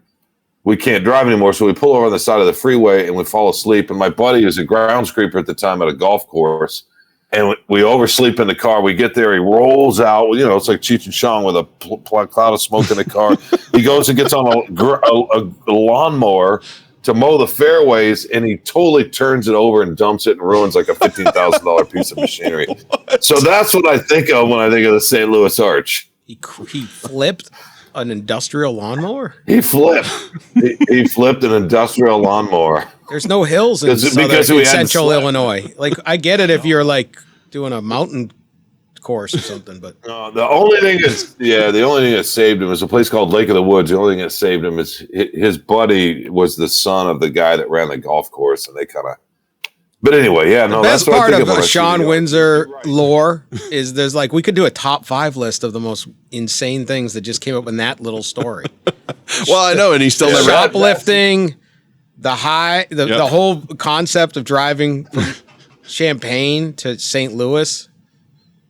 we can't drive anymore. So we pull over on the side of the freeway and we fall asleep. And my buddy is a groundskeeper at the time at a golf course. And we oversleep in the car. We get there. He rolls out. It's like Cheech and Chong with a cloud of smoke in the car. He goes and gets on a lawnmower to mow the fairways, and he totally turns it over and dumps it and ruins like a $15,000 piece of machinery. So that's what I think of when I think of the St. Louis Arch. He flipped an industrial lawnmower? He flipped. he flipped an industrial lawnmower. There's no hills in central Illinois. Like, I get it if you're like doing a mountain course or something, but the only thing that saved him is a place called Lake of the Woods. The only thing that saved him is his buddy was the son of the guy that ran the golf course, and they kind of But anyway, yeah, no. The best that's what I part think of when I the see Shawn the- Windsor lore is there's like we could do a top 5 list of the most insane things that just came up in that little story. Well, I know, and he still never. Shoplifting, the whole concept of driving from Champaign to St. Louis.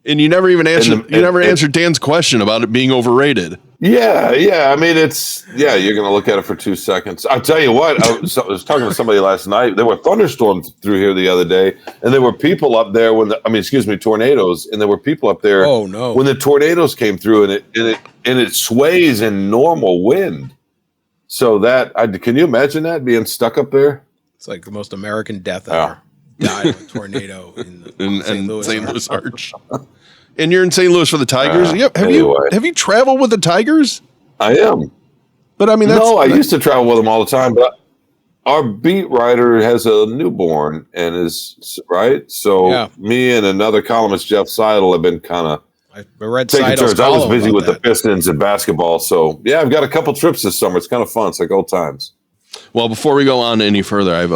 And you never even answered. You never answered Dan's question about it being overrated. Yeah. I mean, you're going to look at it for 2 seconds. I'll tell you what, I was talking to somebody last night. There were thunderstorms through here the other day, and there were people up there tornadoes, and there were people up there. Oh, no. When the tornadoes came through, and it sways in normal wind. So can you imagine that being stuck up there? It's like the most American death ever. Died of a tornado in St. Louis Arch. And you're in St. Louis for the Tigers. Have you traveled with the Tigers? I am. But I mean, I used to travel with them all the time. But our beat writer has a newborn and is right. So me and another columnist, Jeff Seidel, have been kind of taking turns. I was busy with the Pistons and basketball. So I've got a couple trips this summer. It's kind of fun. It's like old times. Well, before we go on any further,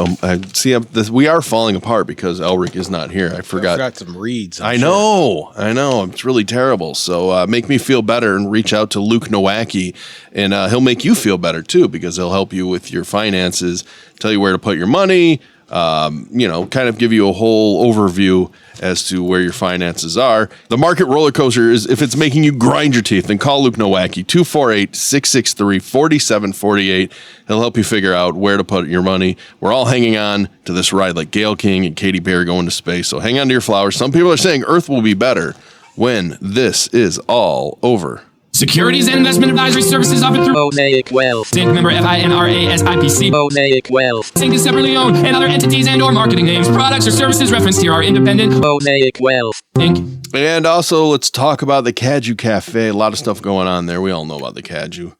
we are falling apart because Elric is not here. I forgot some reads. I know. It's really terrible. So make me feel better and reach out to Luke Nowacki, and he'll make you feel better too because he'll help you with your finances, tell you where to put your money, kind of give you a whole overview as to where your finances are. The market roller coaster is if it's making you grind your teeth, then call Luke Nowacki, 248-663-4748. He'll help you figure out where to put your money. We're all hanging on to this ride like Gayle King and Katy Perry going to space. So hang on to your flowers. Some people are saying Earth will be better when this is all over. Securities and investment advisory services offered through Mosaic Wealth. Inc. member FINRA SIPC. Mosaic Wealth. Inc. is separately owned, and other entities and/or marketing names, products, or services referenced here are independent. Mosaic Wealth. Inc. And also, let's talk about the Caju Cafe. A lot of stuff going on there. We all know about the Caju,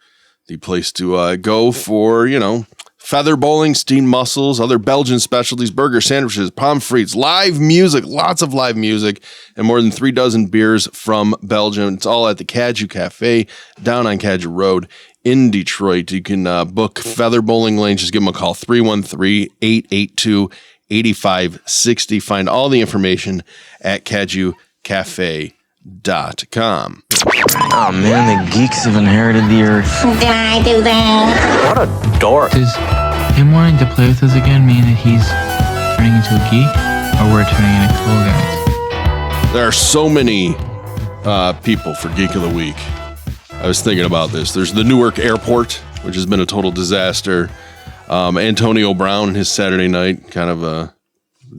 the place to go for feather bowling, steamed mussels, other Belgian specialties, burgers, sandwiches, pommes frites, live music, lots of live music, and more than 3 dozen beers from Belgium. It's all at the Caju Cafe down on Caju Road in Detroit. You can book feather bowling lanes. Just give them a call, 313-882-8560. Find all the information at cajucafe.com. Oh man, the geeks have inherited the earth. Did I do that? What a dork. Does him wanting to play with us again mean that he's turning into a geek, or we're turning into cool guys? There are so many people for Geek of the Week. I was thinking about this. There's the Newark Airport, which has been a total disaster. Antonio Brown and his Saturday night, kind of a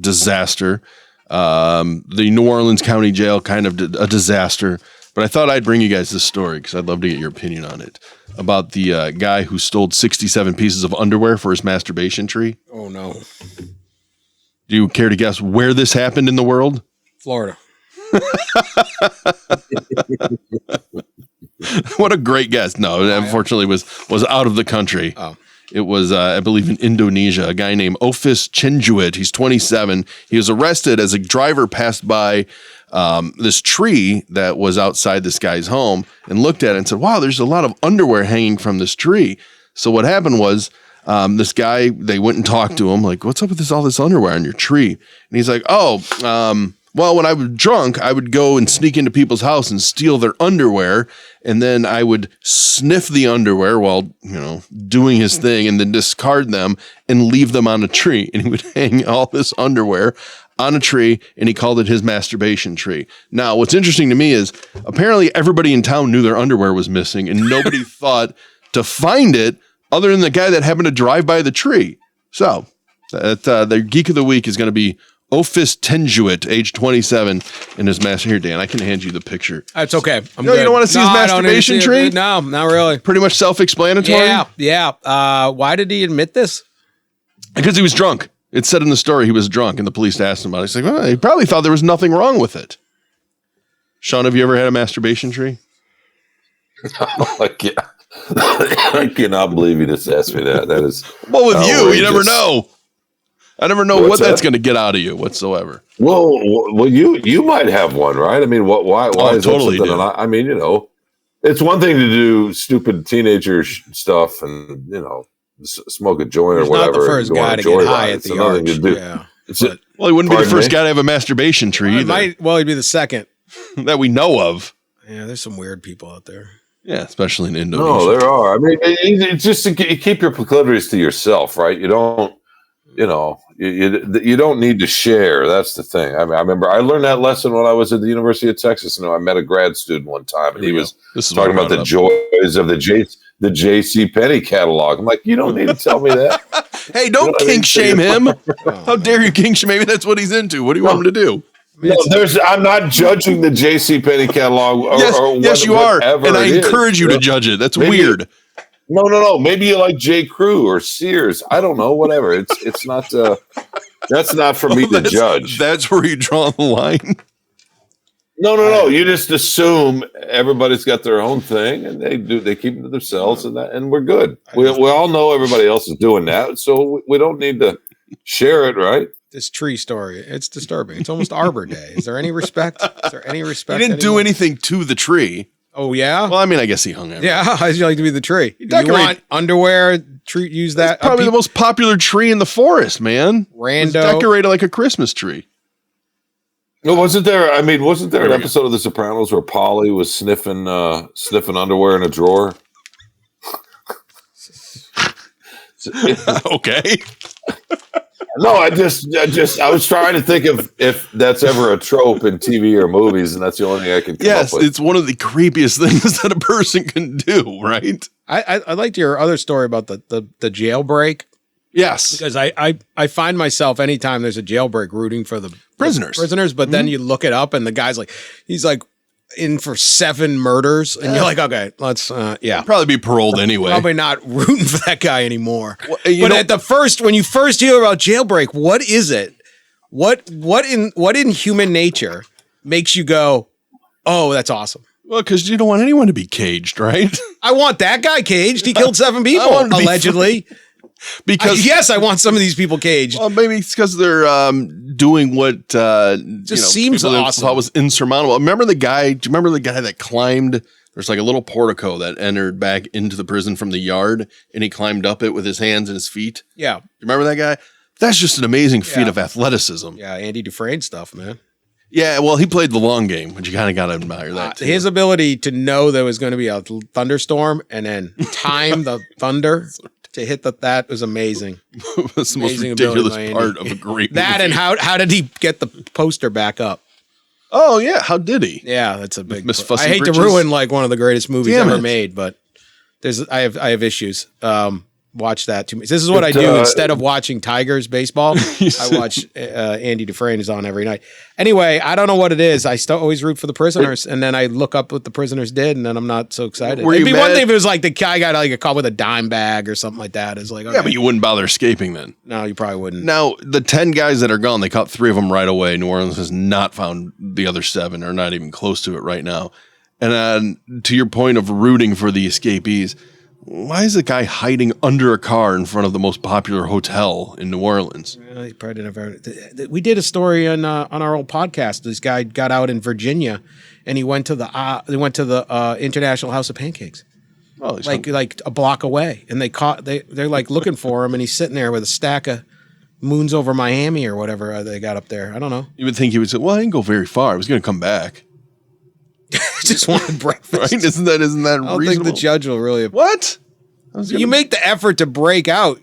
disaster. The New Orleans County Jail, kind of a disaster. But I thought I'd bring you guys this story because I'd love to get your opinion on it. About the guy who stole 67 pieces of underwear for his masturbation tree. Oh, no. Do you care to guess where this happened in the world? Florida. What a great guess. No, it unfortunately was out of the country. Oh. It was, I believe, in Indonesia. A guy named Ofis Chenjuit. He's 27. He was arrested as a driver passed by this tree that was outside this guy's home and looked at it and said, wow, there's a lot of underwear hanging from this tree. So what happened was this guy, they went and talked to him like, what's up with all this underwear on your tree? And he's like, well, when I was drunk, I would go and sneak into people's house and steal their underwear. And then I would sniff the underwear while, doing his thing and then discard them and leave them on a tree. And he would hang all this underwear on a tree, and he called it his masturbation tree. Now, what's interesting to me is apparently everybody in town knew their underwear was missing, and nobody thought to find it other than the guy that happened to drive by the tree. So, the Geek of the Week is going to be Ofis Chenjuit, age 27, and his master. Here, Dan, I can hand you the picture. It's okay. You don't want to see his masturbation tree? No, not really. Pretty much self-explanatory? Yeah. Why did he admit this? Because he was drunk. It said in the story he was drunk, and the police asked him about it. He's like, well, he probably thought there was nothing wrong with it. Sean, have you ever had a masturbation tree? I cannot believe you just asked me that. That is well, with you never know. I never know what that's going to get out of you whatsoever. Well, you might have one, right? I mean, why is totally that something? I mean, it's one thing to do stupid teenager stuff and smoke a joint or whatever. Not the first guy to get high at the arch. Do. Yeah. Well, he wouldn't be the first guy to have a masturbation tree either. He'd be the second. That we know of. Yeah, there's some weird people out there. Yeah, especially in Indonesia. No, there are. I mean, it's just you keep your proclivities to yourself, right? You don't, you don't need to share. That's the thing. I mean, I remember I learned that lesson when I was at the University of Texas. I met a grad student one time, and he was talking about the joys of the J.C. Penney catalog. I'm like, you don't need to tell me that. Hey, don't kink shame him. How dare you kink shame? Maybe that's what he's into. What do you want him to do? No, I'm not judging the J.C. Penney catalog. Yes, you are, and I encourage you to judge it. That's weird. No. Maybe you like J. Crew or Sears. I don't know. Whatever. It's not. That's not for me to judge. That's where you draw the line. No. You just assume everybody's got their own thing, and they keep it to themselves, and we're good. We all know everybody else is doing that, so we don't need to share it, right? This tree story, it's disturbing. It's almost Arbor Day. Is there any respect? He didn't do anything to the tree. Oh, yeah? Well, I mean, I guess he hung it. Yeah, how'd you like to be the tree? You want underwear, use that? It's probably the most popular tree in the forest, man. Rando. It's decorated like a Christmas tree. No, wasn't there an episode of The Sopranos where Polly was sniffing underwear in a drawer? Okay. No, I was trying to think of if that's ever a trope in TV or movies, and that's the only thing I can come up with. It's one of the creepiest things that a person can do, right? I liked your other story about the jailbreak. Yes. Because I find myself anytime there's a jailbreak rooting for the prisoners, but then you look it up and the guy's he's in for 7 murders, and you're like, okay, let's He'll probably be paroled anyway. Probably not rooting for that guy anymore. Well, when you first hear about jailbreak, what is it? What in human nature makes you go, oh, that's awesome? Well, because you don't want anyone to be caged, right? I want that guy caged. He killed 7 people, allegedly. Because yes, I want some of these people caged. Well, maybe it's because they're doing what seems awesome. Thought was insurmountable. Do you remember the guy that climbed? There's like a little portico that entered back into the prison from the yard, and he climbed up it with his hands and his feet. Yeah, you remember that guy? That's just an amazing feat of athleticism. Yeah, Andy Dufresne stuff, man. Yeah, well, he played the long game, but you kind of got to admire that too. His ability to know there was going to be a thunderstorm and then time the thunder to hit that was amazing. That's the most ridiculous part of a great movie. And how did he get the poster back up? Oh yeah, how did he? Yeah, that's a big. Miss Fussy I hate Britches? to ruin one of the greatest movies ever made, but I have issues. Watch that too. This is what I do instead of watching Tigers baseball. I watch Andy Dufresne is on every night. Anyway, I don't know what it is. I still always root for the prisoners, and then I look up what the prisoners did, and then I'm not so excited. It'd be one thing if it was like the guy got caught with a dime bag or something like that. It's like, okay. Yeah, but you wouldn't bother escaping then. No, you probably wouldn't. Now the 10 guys that are gone, they caught 3 of them right away. New Orleans has not found the other 7, or not even close to it right now. And to your point of rooting for the escapees. Why is the guy hiding under a car in front of the most popular hotel in New Orleans? He probably didn't. We did a story on our old podcast. This guy got out in Virginia, and he went to the International House of Pancakes. Oh, like a block away, and they're like looking for him, and he's sitting there with a stack of Moons Over Miami or whatever they got up there. I don't know. You would think he would say, "Well, I didn't go very far. I was going to come back." Just wanted breakfast. Right? Isn't that I don't reasonable? think the judge will really. What? You make the effort to break out.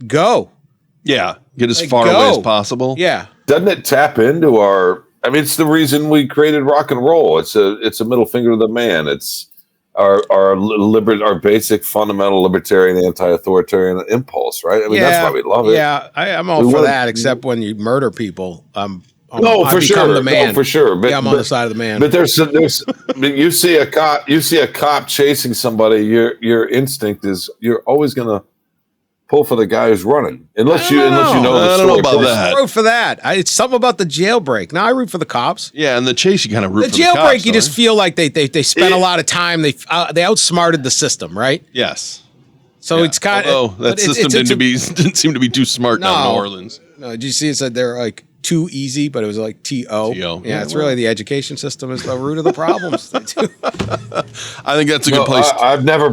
Go. Yeah. Get as far away as possible. Yeah. Doesn't it tap into our? I mean, it's the reason we created rock and roll. It's a middle finger to the man. It's our basic fundamental libertarian anti-authoritarian impulse, right? I mean, that's why we love it. Yeah, I'm all for that, except when you murder people. For sure. But I'm on the side of the man. But there's you see a cop chasing somebody, your instinct is you're always gonna pull for the guy who's running, unless you know the story. I don't know about that. I root for that. It's something about the jailbreak. Now I root for the cops. Yeah, and the chase you kind of root for the jailbreak. Cops, you just feel like they spent a lot of time. They outsmarted the system, right? Yes. So it's kind of that system didn't seem to be too smart down in New Orleans. No, did you see it said they're like too easy, but it was like T.O. Yeah, it's really the education system is the root of the problems. I think that's a good place. I've never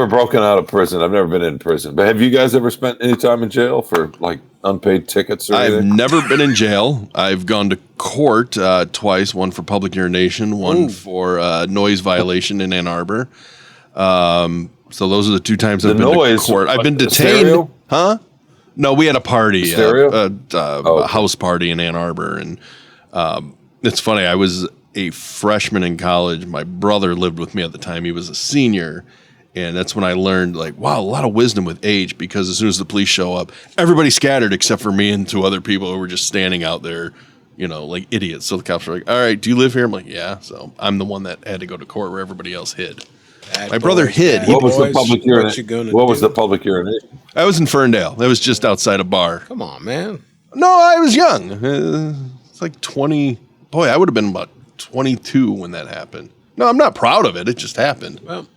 broken out of prison. I've never been in prison. But have you guys ever spent any time in jail for like unpaid tickets or I've anything? never been in jail. I've gone to court twice, one for public urination, one for noise violation in Ann Arbor. So those are the 2 times I've been to court. I've been detained. Stereo? Huh? No, we had a party, a house party in Ann Arbor. And it's funny, I was a freshman in college. My brother lived with me at the time. He was a senior. And that's when I learned, like, wow, a lot of wisdom with age, because as soon as the police show up, everybody scattered except for me and 2 other people who were just standing out there, you know, like idiots. So the cops were like, all right, do you live here? I'm like, yeah. So I'm the one that had to go to court where everybody else hid. My brother hid. What was the public urination? What was the public urination? I was in Ferndale. That was just outside a bar. Come on, man. No, I was young. It's like 20. Boy, I would have been about 22 when that happened. No, I'm not proud of it. It just happened. Well,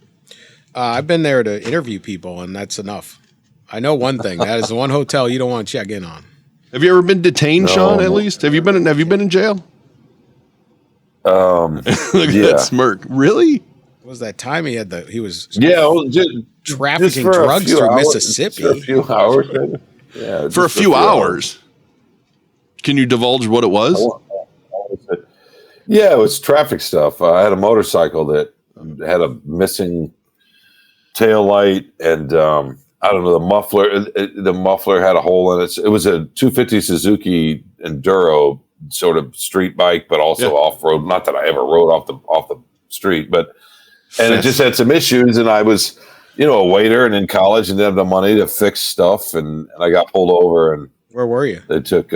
I've been there to interview people, and that's enough. I know one thing. That is the one hotel you don't want to check in on. Have you ever been detained, Sean, at least? Have you been in jail? Look at that smirk. Really? What was that time he had just trafficking for drugs through hours, Mississippi? For a few hours, maybe. Yeah, for a few hours. Can you divulge what it was? Yeah, it was traffic stuff. I had a motorcycle that had a missing tail light, and I don't know, the muffler had a hole in it. It was a 250 Suzuki Enduro sort of street bike, but also off-road. Not that I ever rode off the street, but it just had some issues, and I was, a waiter and in college and didn't have the money to fix stuff, and I got pulled over. And where were you? They took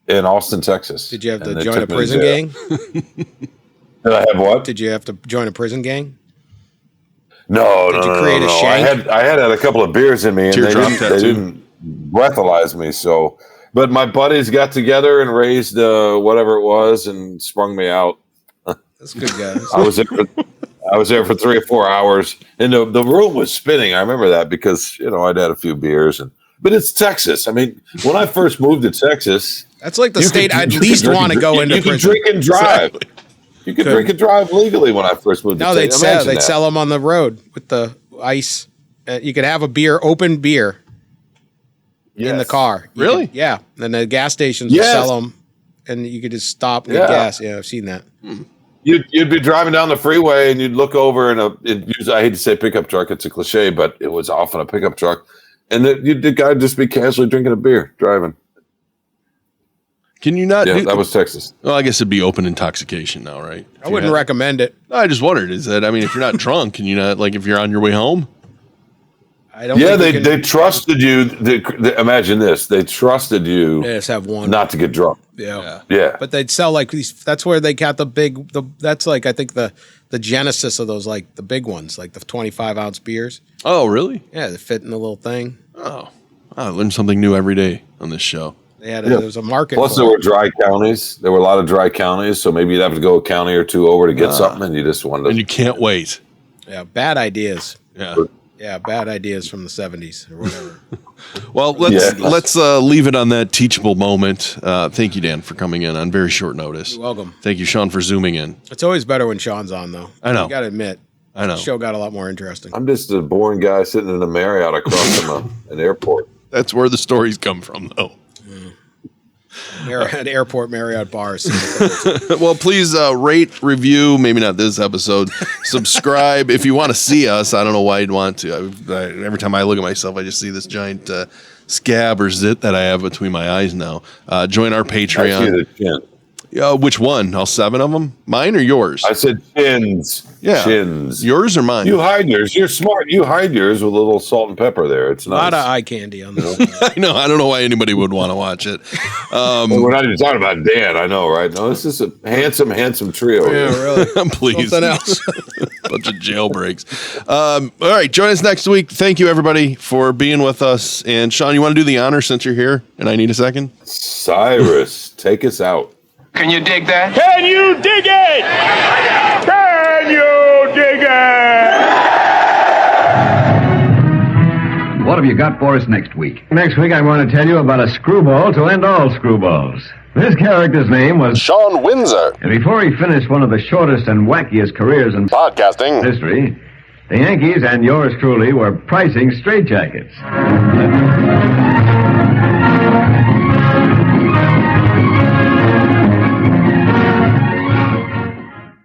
in Austin, Texas. Did you have to join a prison gang? Did I have what? Did you have to join a prison gang? No, Did you create a shank? I had a couple of beers in me, and they didn't breathalyze me. So, but my buddies got together and raised whatever it was and sprung me out. That's good, guys. I was there for 3 or 4 hours, and the room was spinning. I remember that because I'd had a few beers, but it's Texas. I mean, when I first moved to Texas, that's like the state I'd least want to go into. You could drink and drive. Exactly. You could drink and drive legally when I first moved to Texas. No, they'd sell them on the road with the ice. You could have a open beer in the car. Really? Yeah. And the gas stations would sell them, and you could just stop and get gas. Yeah, I've seen that. You'd be driving down the freeway, and you'd look over in I hate to say pickup truck, it's a cliche, but it was often a pickup truck, and the guy would just be casually drinking a beer, driving. Can you not? Yeah, that was Texas. Well, I guess it'd be open intoxication now, right? I wouldn't recommend it. I just wondered, if you're not drunk, can you not, like, if you're on your way home? I don't. Yeah, they trusted you. Imagine this: they trusted you. They just have one, not to get drunk. Yeah. But they'd sell like these. That's where they got that's like, I think the genesis of those, like the big ones, like the 25-ounce beers. Oh, really? Yeah, they fit in the little thing. Oh, I learn something new every day on this show. There was a market. Plus, there were dry counties. There were a lot of dry counties, so maybe you'd have to go a county or two over to get something, and you just wanted to. And you can't wait. Yeah, bad ideas. Yeah, bad ideas from the 70s or whatever. Well, let's leave it on that teachable moment. Thank you, Dan, for coming in on very short notice. You're welcome. Thank you, Sean, for zooming in. It's always better when Sean's on, though. I know. You got to admit. I know. The show got a lot more interesting. I'm just a boring guy sitting in a Marriott across from an airport. That's where the stories come from, though. At airport Marriott bars. Well, please rate, review, maybe not this episode, subscribe. If you want to see us, I don't know why you'd want to. Every time I look at myself, I just see this giant scab or zit that I have between my eyes now. Join our Patreon. I see the chin. Which one? All 7 of them? Mine or yours? I said chins. Yeah. Chins. Yours or mine? You hide yours. You're smart. You hide yours with a little salt and pepper there. It's nice. A lot of eye candy on this. I know. I don't know why anybody would want to watch it. Well, we're not even talking about Dan. I know, right? No, this is a handsome trio. Yeah, really. Please. Something else. Bunch of jailbreaks. All right. Join us next week. Thank you, everybody, for being with us. And Sean, you want to do the honor since you're here and I need a second? Cyrus, take us out. Can you dig that? Can you dig it? Can you dig it? What have you got for us next week? Next week, I'm going to tell you about a screwball to end all screwballs. This character's name was Shawn Windsor. And before he finished one of the shortest and wackiest careers in podcasting history, The Yankees and yours truly were pricing straitjackets.